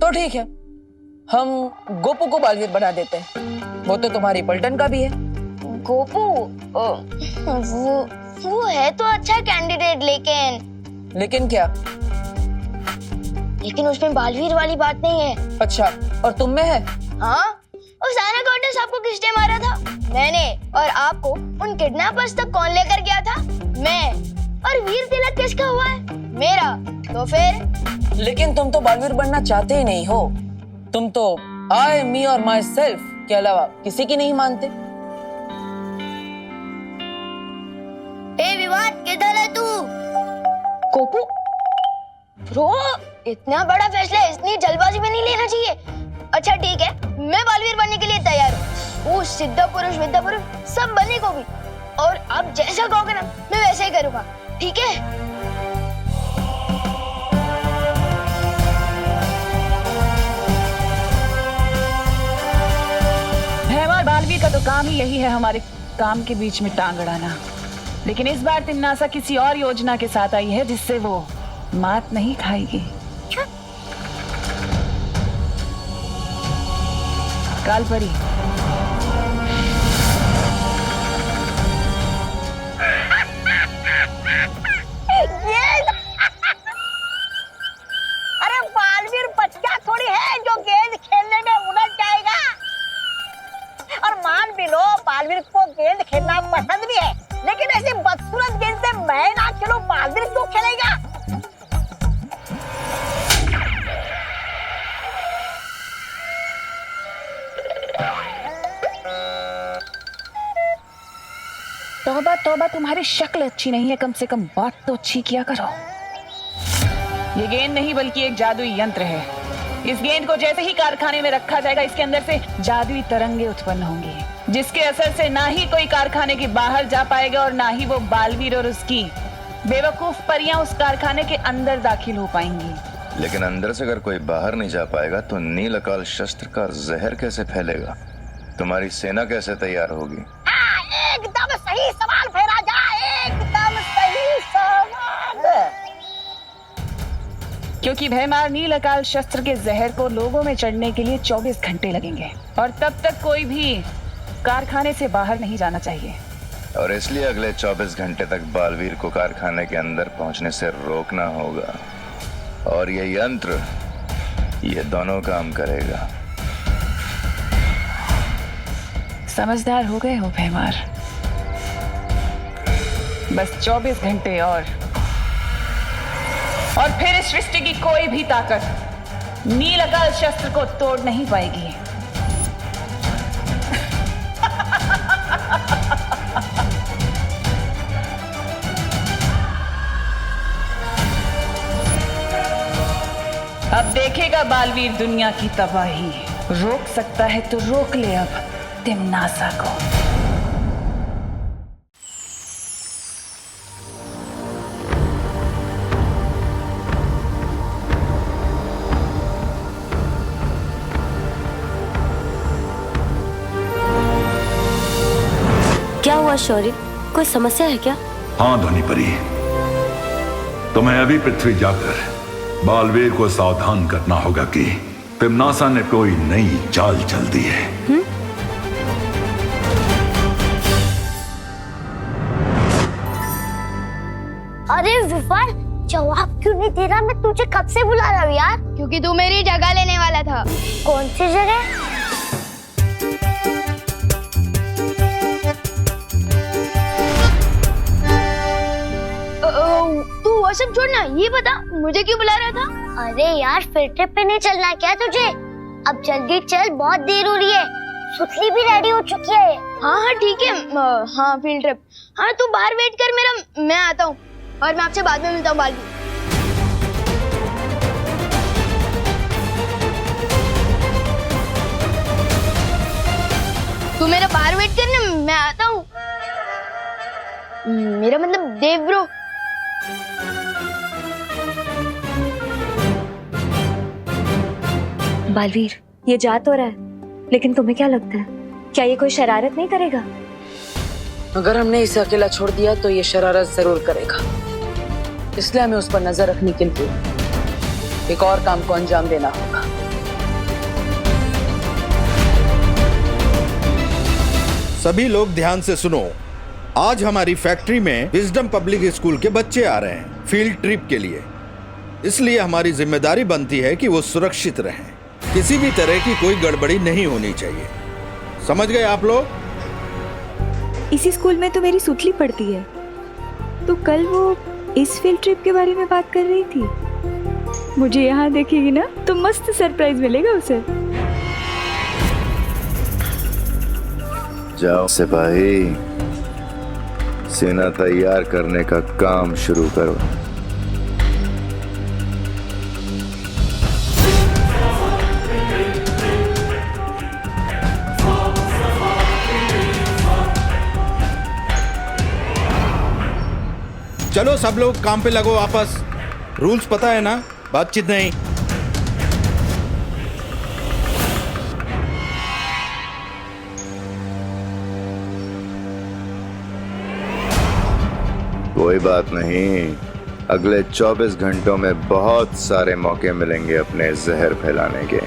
तो ठीक है, हम गोपू को बालवीर बना देते हैं। वो तो तुम्हारी पलटन का भी है। गोपू, वो है तो अच्छा कैंडिडेट, लेकिन क्या? लेकिन उसमें बालवीर वाली बात नहीं है। अच्छा, और तुम में है? हाँ, उस आना काउंटर सबको किसने मारा था? मैंने। और आपको उन किडनैपर्स तक कौन लेकर गया था? मैं। और वीर तिलक किसका हुआ है? मेरा। तो फिर? लेकिन तुम तो बालवीर बनना चाहते ही नहीं हो। तुम तो आई, मी और माई सेल्फ के अलावा किसी की नहीं मानते। ए विवाद, किधर है तू? गोपू, ब्रो, इतना बड़ा फैसला इतनी जल्दबाजी में नहीं लेना चाहिए। अच्छा ठीक है, मैं बालवीर बनने के लिए तैयार हूँ। वो सिद्ध पुरुष विद्या पुरुष सब बनने को भी। और अब जैसा कहोगे ना मैं वैसे ही करूँगा, ठीक है? का तो काम ही यही है हमारे काम के बीच में टांग अड़ाना। लेकिन इस बार तिमनासा किसी और योजना के साथ आई है जिससे वो मात नहीं खाएगी। कालपरी, अरे बालवीर बच्चा थोड़ी है जो गेंद खेलने में उलझ जाएगा। और मान भी लो बालवीर को गेंद खेलना पसंद भी है, लेकिन ऐसी बदसूरत गेंद से मैं ना खेलूं, बालवीर क्यों खेलेगा? तौबा तौबा, तुम्हारी शक्ल अच्छी नहीं है, कम से कम बात तो अच्छी किया करो। ये गेंद नहीं बल्कि एक जादुई यंत्र है। इस गेंद को जैसे ही कारखाने में रखा जाएगा, इसके अंदर से जादुई तरंगे उत्पन्न होंगी, जिसके असर से ना ही कोई कारखाने के बाहर जा पाएगा और ना ही वो बालवीर और उसकी बेवकूफ परियां उस कारखाने के अंदर दाखिल हो पाएंगी। लेकिन अंदर से अगर कोई बाहर नहीं जा पाएगा तो नील अकाल शस्त्र का जहर कैसे फैलेगा? तुम्हारी सेना कैसे तैयार होगी? एकदम सही सवाल भैराजा, एकदम सही सवाल। क्योंकि भयमार नील अकाल शस्त्र के जहर को लोगों में चढ़ने के लिए 24 घंटे लगेंगे और तब तक कोई भी कारखाने से बाहर नहीं जाना चाहिए। और इसलिए अगले 24 घंटे तक बालवीर को कारखाने के अंदर पहुंचने से रोकना होगा। और ये यंत्र, ये दोनों काम करेगा। समझदार हो गए हो भैमार। बस 24 घंटे और फिर इस सृष्टि की कोई भी ताकत नील अकाल शस्त्र को तोड़ नहीं पाएगी। अब देखेगा बालवीर दुनिया की तबाही। रोक सकता है तो रोक ले अब तिमनासा को। क्या हुआ शौर्य, कोई समस्या है क्या? हाँ ध्वनि परी, तुम्हें अभी पृथ्वी जाकर बालवीर को सावधान करना होगा कि तिमनासा ने कोई नई चाल चल दी है। अरे विफर, जवाब क्यों नहीं दे रहा? मैं तुझे कब से बुला रहा हूँ यार। क्योंकि तू मेरी जगह लेने वाला था। कौन सी जगह? तू वो सब छोड़ना, ये बता मुझे क्यों बुला रहा था? अरे यार, फील्ड ट्रिप पे नहीं चलना क्या तुझे? अब जल्दी चल, बहुत देर हो रही है। सुतली भी रेडी हो चुकी है। हाँ ठीक है। हाँ फील्ड ट्रिप। हाँ तू बाहर वेट कर मेरा, मैं आता हूँ और मैं आपसे बाद में मिलता हूँ बालवी। तू मेरा बाहर वेट करना, मैं आता हूँ। मेरा मतलब देव ब्रो। बालवीर, ये जा तो रहा है, लेकिन तुम्हें क्या लगता है, क्या ये कोई शरारत नहीं करेगा? अगर हमने इसे अकेला छोड़ दिया तो ये शरारत जरूर करेगा। इसलिए हमें उस पर नजर रखने के लिए एक और काम को अंजाम देना होगा। सभी लोग ध्यान से सुनो। आज हमारी फैक्ट्री में विजडम पब्लिक स्कूल के बच्चे आ रहे हैं फील्ड ट्रिप के लिए। इसलिए हमारी जिम्मेदारी बनती है कि वो सुरक्षित रहें। किसी भी तरह की कोई गड़बड़ी नहीं होनी चाहिए। समझ गए आप लोग? इसी स्कूल में तो मेरी सुतली पढ़ती है, तो कल वो इस फील्ड ट्रिप के बारे में बात कर रही थी। मुझे यहाँ देखेगी ना तो मस्त सरप्राइज मिलेगा उसे। जाओ सिपाही, सेना तैयार करने का काम शुरू करो। चलो सब लोग काम पे लगो वापस। रूल्स पता है ना, बातचीत नहीं। कोई बात नहीं, अगले 24 घंटों में बहुत सारे मौके मिलेंगे अपने जहर फैलाने के।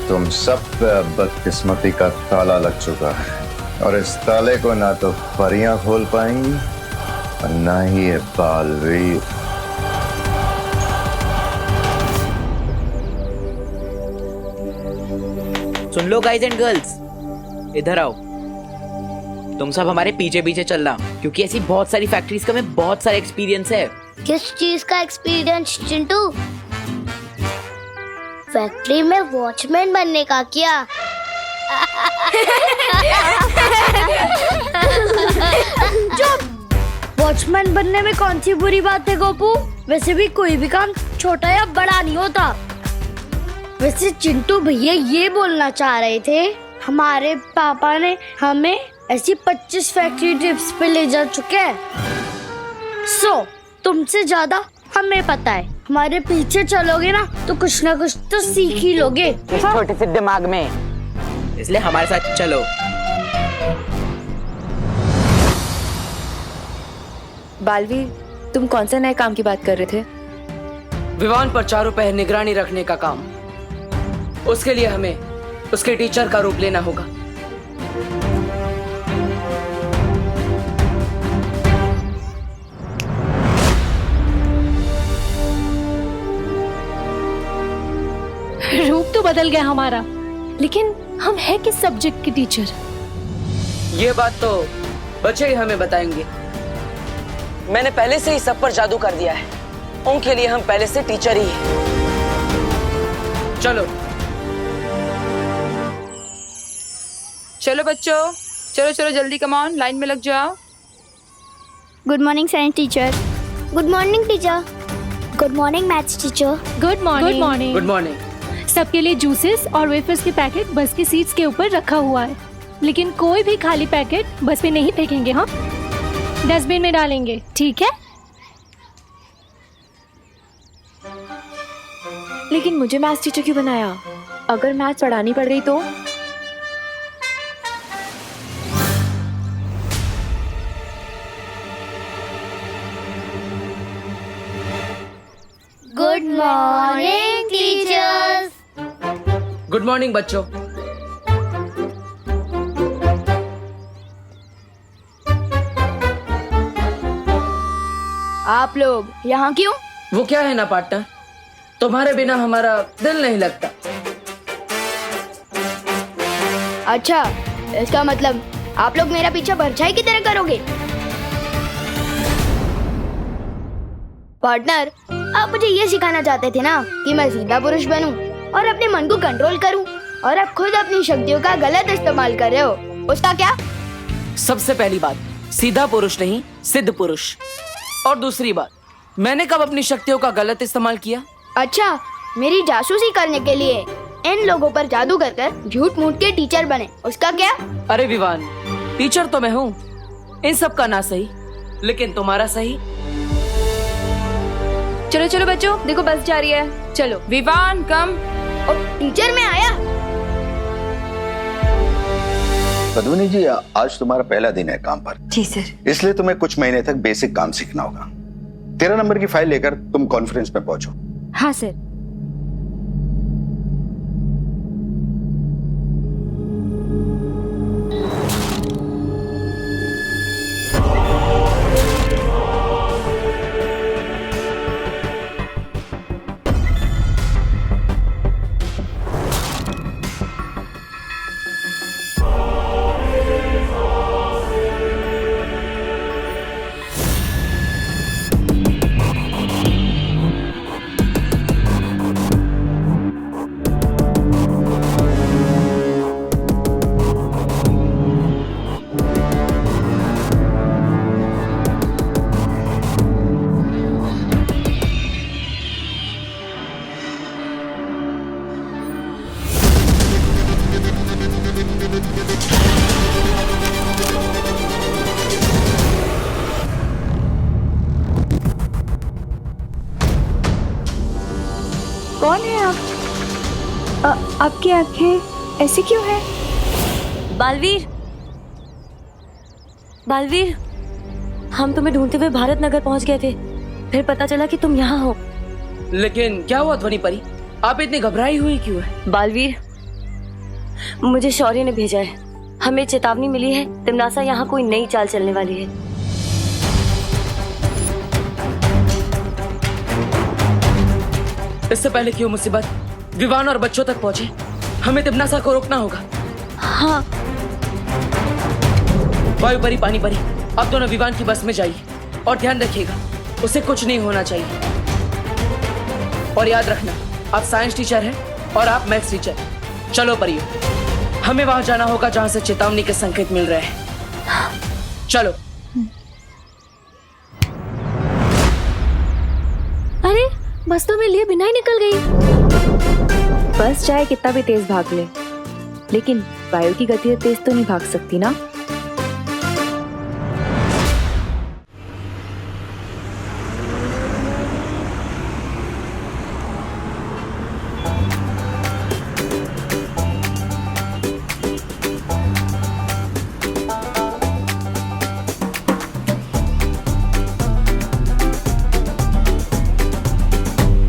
तुम सब पे अब बदकिस्मती का ताला लग चुका है और इस ताले को ना तो परियां खोल पाएंगी और ना ही ये बालवीर। सुन लो गाइज एंड गर्ल्स, इधर आओ। तुम सब हमारे पीछे पीछे चलना, क्योंकि ऐसी बहुत सारी फैक्ट्रीज का हमें बहुत सारा एक्सपीरियंस है। किस चीज का एक्सपीरियंस चिंटू? फैक्ट्री में वॉचमैन बनने का क्या? चुप! वॉचमैन बनने में कौन सी बुरी बात है गोपू? वैसे भी कोई भी काम छोटा या बड़ा नहीं होता। वैसे चिंटू भैया ये बोलना चाह रहे थे, हमारे पापा ने हमें ऐसी 25 फैक्ट्री ट्रिप्स पे ले जा चुके हैं। तुमसे ज्यादा हमें पता है। हमारे पीछे चलोगे ना तो कुछ ना कुछ तो सीख ही लोगे। इस छोटे से दिमाग में, इसलिए हमारे साथ चलो। बालवीर, तुम कौन सा नए काम की बात कर रहे थे? विवान पर चारों पहर निगरानी रखने का काम। उसके लिए हमें उसके टीचर का रूप लेना होगा। रूप तो बदल गया हमारा, लेकिन हम है किस सब्जेक्ट के टीचर? ये बात तो बच्चे ही हमें बताएंगे। मैंने पहले से ही सब पर जादू कर दिया है, उनके लिए हम पहले से टीचर ही हैं। चलो चलो बच्चों, चलो चलो जल्दी, कम ऑन, लाइन में लग जाओ। Good morning science teacher. Good morning teacher. Good morning maths teacher. Good morning. Good morning. Good morning. सबके लिए जूसेस और वेफर्स के पैकेट बस की सीट्स के ऊपर रखा हुआ है, लेकिन कोई भी खाली पैकेट बस पे नहीं फेंकेंगे। हाँ, डस्टबिन में डालेंगे, ठीक है? लेकिन मुझे मैथ्स टीचर क्यों बनाया? अगर मैथ्स पढ़ानी पड़ गई तो? Good morning teachers. Good morning बच्चों। आप लोग यहाँ क्यों? वो क्या है ना पार्टनर, तुम्हारे बिना हमारा दिल नहीं लगता। अच्छा, इसका मतलब आप लोग मेरा पीछा परछाई की तरह करोगे? पार्टनर, आप मुझे ये सिखाना चाहते थे ना कि मैं सीधा पुरुष बनूं और अपने मन को कंट्रोल करूं, और अब खुद अपनी शक्तियों का गलत इस्तेमाल कर रहे हो। उसका क्या? सबसे पहली बात, सीधा पुरुष नहीं, सिद्ध पुरुष। और दूसरी बात, मैंने कब अपनी शक्तियों का गलत इस्तेमाल किया? अच्छा, मेरी जासूसी करने के लिए इन लोगों पर जादू कर झूठ मूठ के टीचर बने, उसका क्या? अरे विवान, टीचर तो मैं हूँ, इन सब का ना सही, लेकिन तुम्हारा सही। चलो चलो बच्चों, देखो बस जा रही है, चलो। विवान कम। टीचर मैं आया। पद्मिनी जी, आज तुम्हारा पहला दिन है काम पर। जी सर। इसलिए तुम्हें कुछ महीने तक बेसिक काम सीखना होगा। 13 नंबर की फाइल लेकर तुम कॉन्फ्रेंस में पहुंचो। हाँ सर। की आंखें ऐसी क्यों है? बालवीर, बालवीर, हम तुम्हें ढूंढते हुए भारत नगर पहुंच गए थे, फिर पता चला कि तुम यहाँ हो। लेकिन क्या हुआ ध्वनि परी, आप इतनी घबराई हुई क्यों है? बालवीर, मुझे शौर्य ने भेजा है, हमें चेतावनी मिली है तिमनासा यहाँ कोई नई चाल चलने वाली है। इससे पहले कि वो मुसीबत विवान और बच्चों तक पहुंचे, हमें तिमनासा को रोकना होगा। हाँ। वायु परी, पानी परी, आप दोनों विवान की बस में जाइए और ध्यान रखिएगा उसे कुछ नहीं होना चाहिए। और याद रखना, आप साइंस टीचर हैं और आप मैथ्स टीचर। चलो परियो, हमें वहां जाना होगा जहां से चेतावनी के संकेत मिल रहे हैं। चलो। अरे बस तो मैं लिए बिना ही निकल गई। बस चाहे कितना भी तेज भाग ले, लेकिन वायु की गति तेज तो नहीं भाग सकती ना।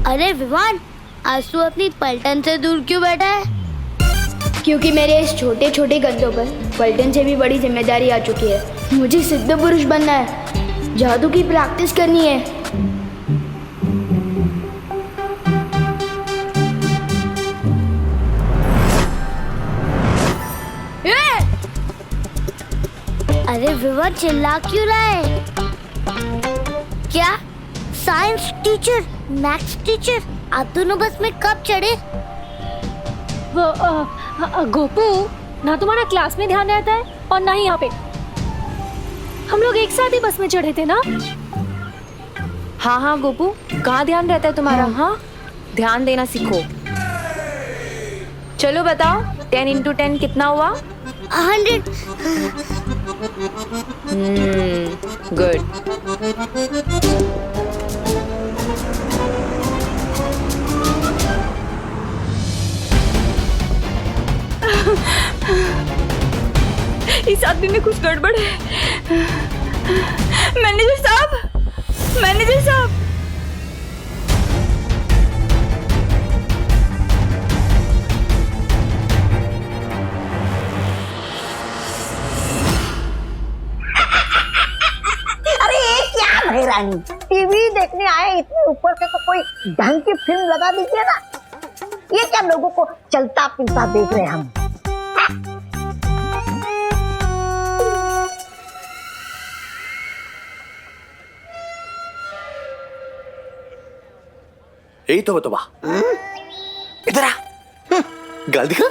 अरे विवान, आज तू अपनी पलटन से दूर क्यों बैठा है? क्योंकि मेरे इस छोटे छोटे कंधों पर पलटन से भी बड़ी जिम्मेदारी आ चुकी है। मुझे सिद्ध पुरुष बनना है, जादू की प्रैक्टिस करनी है। अरे विवान, चिल्ला क्यों रहा है? क्या साइंस टीचर, मैथ्स टीचर, आप दोनों बस में कब चढ़े? गोपू, ना तुम्हारा क्लास में ध्यान रहता है और ना ही यहाँ पे। हम लोग एक साथ ही बस में चढ़े थे ना? हाँ हाँ गोपू, कहाँ ध्यान रहता है तुम्हारा? हाँ, ध्यान देना सीखो। चलो बताओ, 10 into 10 कितना हुआ? 100। गुड। इस आदमी में कुछ गड़बड़ है। मैनेजर साहब, मैनेजर साहब। अरे ये क्या भाई रानी, टीवी देखने आए, इतने ऊपर से तो कोई ढंग की फिल्म लगा दीजिए ना। ये क्या लोगों को चलता फिरता देख रहे हैं हम। यही तो बतवा, इधर आ, गाल दिखा।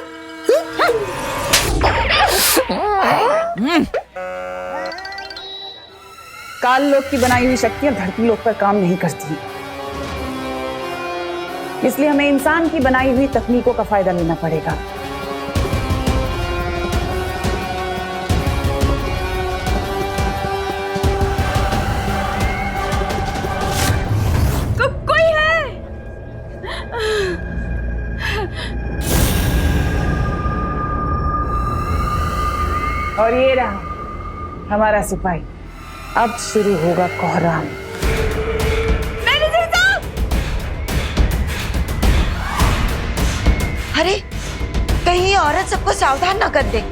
काल लोक की बनाई हुई शक्तियां धरती लोक पर काम नहीं करती, इसलिए हमें इंसान की बनाई हुई तकनीकों का फायदा लेना पड़ेगा। कोई है? और ये रहा हमारा सिपाही। अब शुरू होगा कोहराम। अरे कहीं ये औरत सबको सावधान ना कर दे।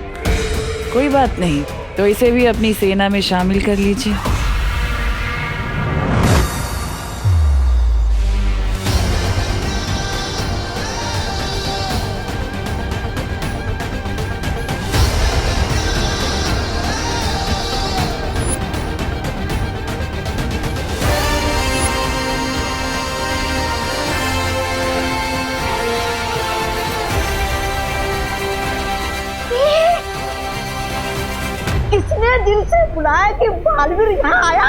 कोई बात नहीं, तो इसे भी अपनी सेना में शामिल कर लीजिए। किसने दिल से बुलाया कि बालवीर यहाँ आया?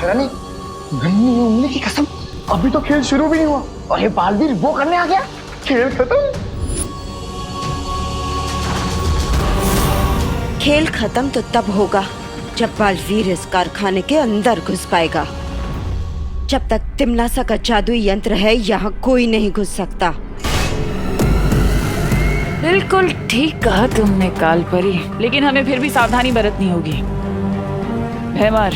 रानी, नन्ही उंगली की कसम, अभी तो खेल शुरू भी नहीं हुआ और ये बालवीर वो करने आ गया। खेल खत्म। खेल खत्म तो तब होगा जब बालवीर इस कारखाने के अंदर घुस पाएगा। जब तक तिमनासा का जादुई यंत्र है यहाँ कोई नहीं घुस सकता। बिल्कुल ठीक कहा तुमने कालपरी, लेकिन हमें फिर भी सावधानी बरतनी होगी। भैमार,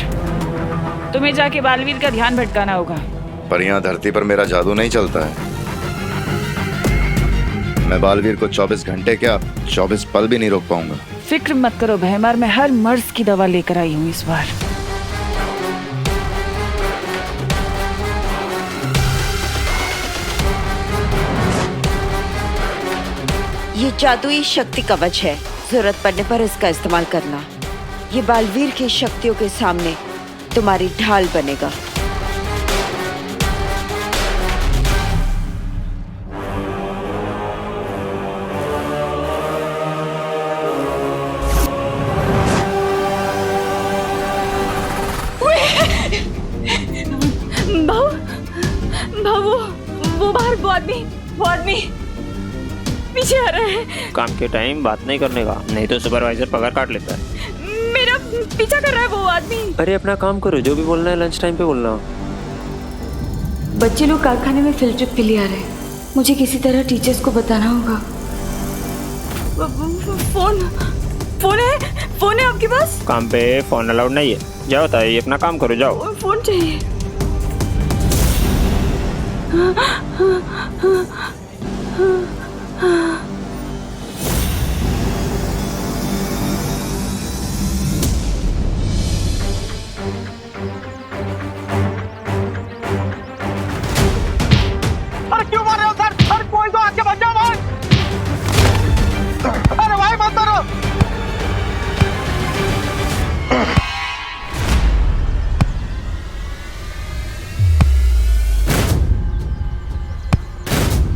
तुम्हें जाके बालवीर का ध्यान भटकाना होगा। पर यहाँ धरती पर मेरा जादू नहीं चलता है। मैं बालवीर को 24 घंटे क्या 24 पल भी नहीं रोक पाऊंगा। फिक्र मत करो भैमार, मैं हर मर्ज की दवा लेकर आई हूँ इस बार। ये जादुई शक्ति कवच है, जरूरत पड़ने पर इसका इस्तेमाल करना। ये बालवीर की शक्तियों के सामने तुम्हारी ढाल बनेगा। वो बाहर वो आदमी पीछे आ रहा है। काम के टाइम बात नहीं करने का, नहीं तो सुपरवाइजर पगार काट लेता है। मेरा पीछा कर रहा है वो आदमी। अरे अपना काम करो, जो भी बोलना है लंच टाइम पे बोलना। बच्चे लोग कारखाने में फील्ड ट्रिप के लिए आ रहे हैं, मुझे किसी तरह टीचर्स को बताना होगा। फोन है आपके पास? काम पे फोन अलाउड नहीं है। जाओ ताई, अपना काम करो, जाओ। फोन चाहिए। अरे क्यों मार रहे हो सर? अरे कोई तो आके बच जाओ भाई। अरे भाई मत मारो।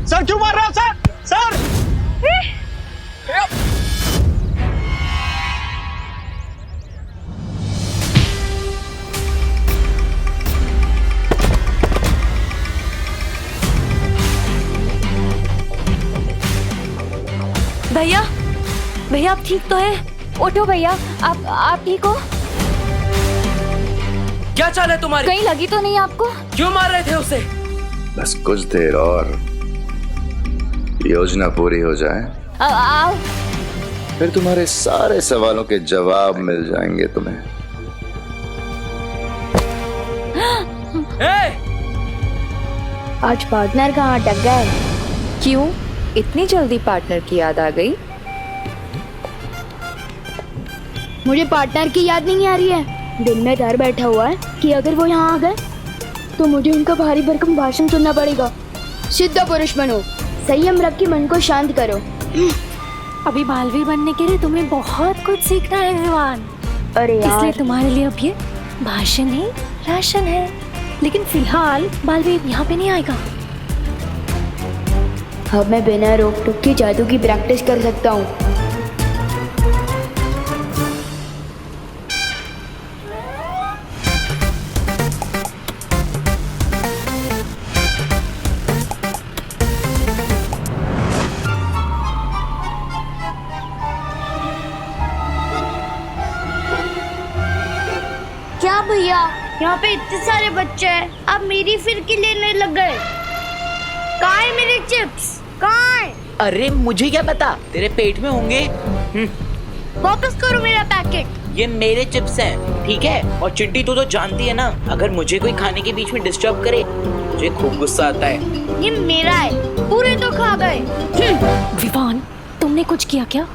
सर क्यों मार रहे हो सर? सर भैया आप ठीक तो हैं? उठो भैया, आप ठीक हो? क्या चाल है तुम्हारी? कहीं लगी तो नहीं आपको? क्यों मार रहे थे उसे? बस कुछ देर और योजना पूरी हो जाए, आओ। फिर तुम्हारे सारे सवालों के जवाब मिल जाएंगे तुम्हें। आज पार्टनर कहाँ अटक गए? क्यों इतनी जल्दी पार्टनर की याद आ गई? मुझे पार्टनर की याद नहीं आ रही है। दिल में डर बैठा हुआ है कि अगर वो यहाँ आ गए तो मुझे उनका भारी भरकम भाषण सुनना पड़ेगा। सिद्ध पुरुष बनो, संयम रख के मन को शांत करो। अभी बालवीर बनने के लिए तुम्हें बहुत कुछ सीखना है विवान। अरे यार, इसलिए तुम्हारे लिए अब ये भाषण ही राशन है। लेकिन फिलहाल बालवीर यहाँ पे नहीं आएगा। अब मैं बिना रोक टोक के जादू की प्रैक्टिस कर सकता हूँ। क्या भैया, यहाँ पे इतने सारे बच्चे हैं, अब मेरी फिरकी लेने लग गए। कहाँ है मेरे चिप्स? कहाँ है? अरे मुझे क्या पता, तेरे पेट में होंगे। वापस करो मेरा पैकेट। ये मेरे चिप्स हैं, ठीक है? और चिंटी तू तो जानती है ना, अगर मुझे कोई खाने के बीच में डिस्टर्ब करे मुझे खूब गुस्सा आता है। ये मेरा है, पूरे तो खा गए। विवान, तुमने कुछ किया क्या?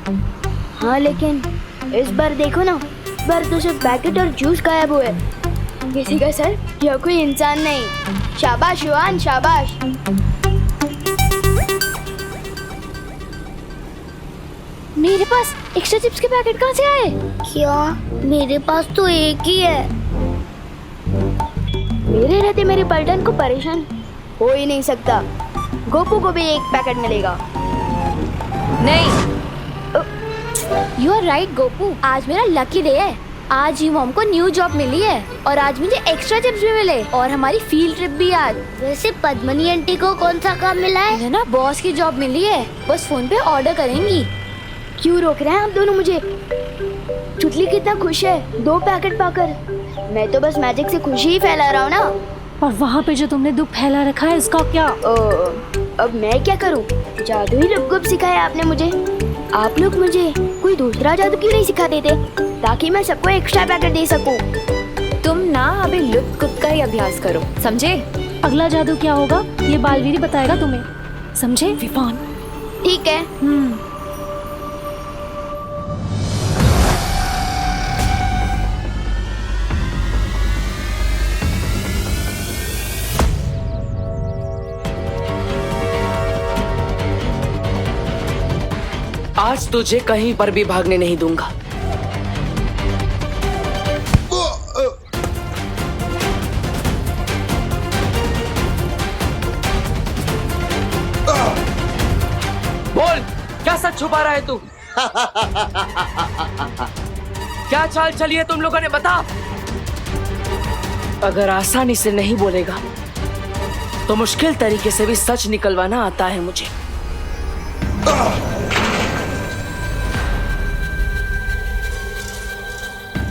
हाँ लेकिन इस बार देखो ना, इस बार तो सिर्फ पैकेट और जूस गायब हुए। किसी का सर, यह कोई इंसान नहीं। शाबाश युवान, शाबाश। मेरे पास एक्स्ट्रा चिप्स के पैकेट कहाँ से आए? क्या? मेरे पास तो एक ही है। मेरे रहते मेरे पलटन को परेशान हो ही नहीं सकता। गोपू को भी एक पैकेट मिलेगा। नहीं, यू आर राइट गोपू, आज मेरा लकी डे है। आज ही मॉम को न्यू जॉब मिली है और आज मुझे एक्स्ट्रा चिप्स भी मिले और हमारी फील्ड ट्रिप भी आज। वैसे पद्मनी आंटी को कौन सा काम मिला है? ना बॉस की जॉब मिली है, बस फोन पे ऑर्डर करेंगी। क्यों रोक रहे हैं आप दोनों मुझे? चुटली कितना खुश है 2 पैकेट पाकर। मैं तो बस मैजिक से खुशी ही फैला रहा हूँ ना। और वहाँ पे जो तुमने दुख फैला रखा है इसका क्या? अब मैं क्या करूं? जादू ही लुप-गुप सिखाया आपने मुझे। आप लोग मुझे कोई दूसरा जादू क्यों नहीं सिखा देते ताकि मैं सबको एक्स्ट्रा पैकेट दे सकूं? तुम ना अभी लुप गुप का ही अभ्यास करो, समझे? अगला जादू क्या होगा ये बालवीर ही बताएगा तुम्हें, समझे विपान? ठीक है। आज तुझे कहीं पर भी भागने नहीं दूंगा। बोल, क्या सच छुपा रहा है तू? क्या चाल चली है तुम लोगों ने, बता। अगर आसानी से नहीं बोलेगा तो मुश्किल तरीके से भी सच निकलवाना आता है मुझे।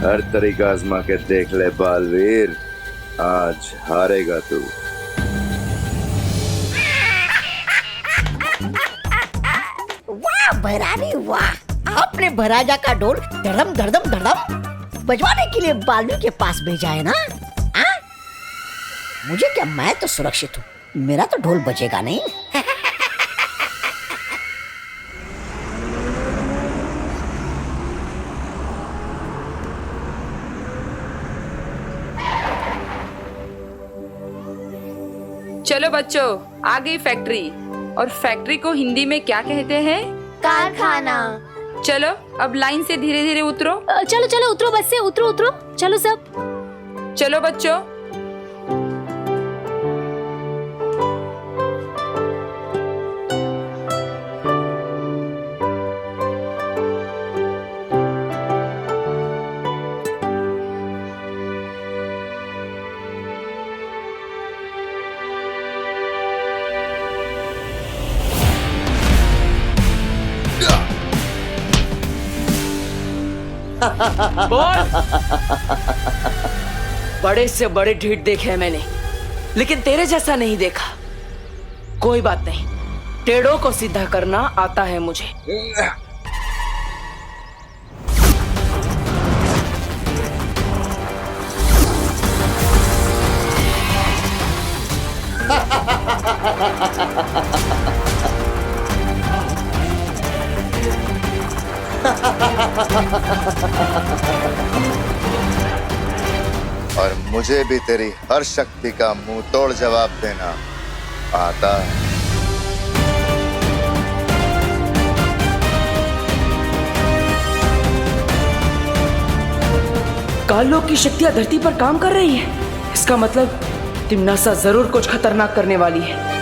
हर तरीका आजमा के देख ले बालवीर, आज हारेगा तू। वाह भैरानी वाह, आपने भराजा का ढोल धड़म धड़म धड़म बजवाने के लिए बालवीर के पास भेजा है ना? आ? मुझे क्या, मैं तो सुरक्षित हूँ, मेरा तो ढोल बजेगा नहीं। चलो बच्चों, आ गई फैक्ट्री। और फैक्ट्री को हिंदी में क्या कहते हैं? कारखाना। चलो अब लाइन से धीरे धीरे उतरो। चलो चलो उतरो, बस से उतरो उतरो, चलो सब। चलो बच्चों। बोल। बड़े से बड़े ढीठ देखे हैं मैंने, लेकिन तेरे जैसा नहीं देखा। कोई बात नहीं, टेढ़ों को सीधा करना आता है मुझे। और मुझे भी तेरी हर शक्ति का मुंह तोड़ जवाब देना आता है। कालों की शक्तियां धरती पर काम कर रही है। इसका मतलब तिम्नासा जरूर कुछ खतरनाक करने वाली है।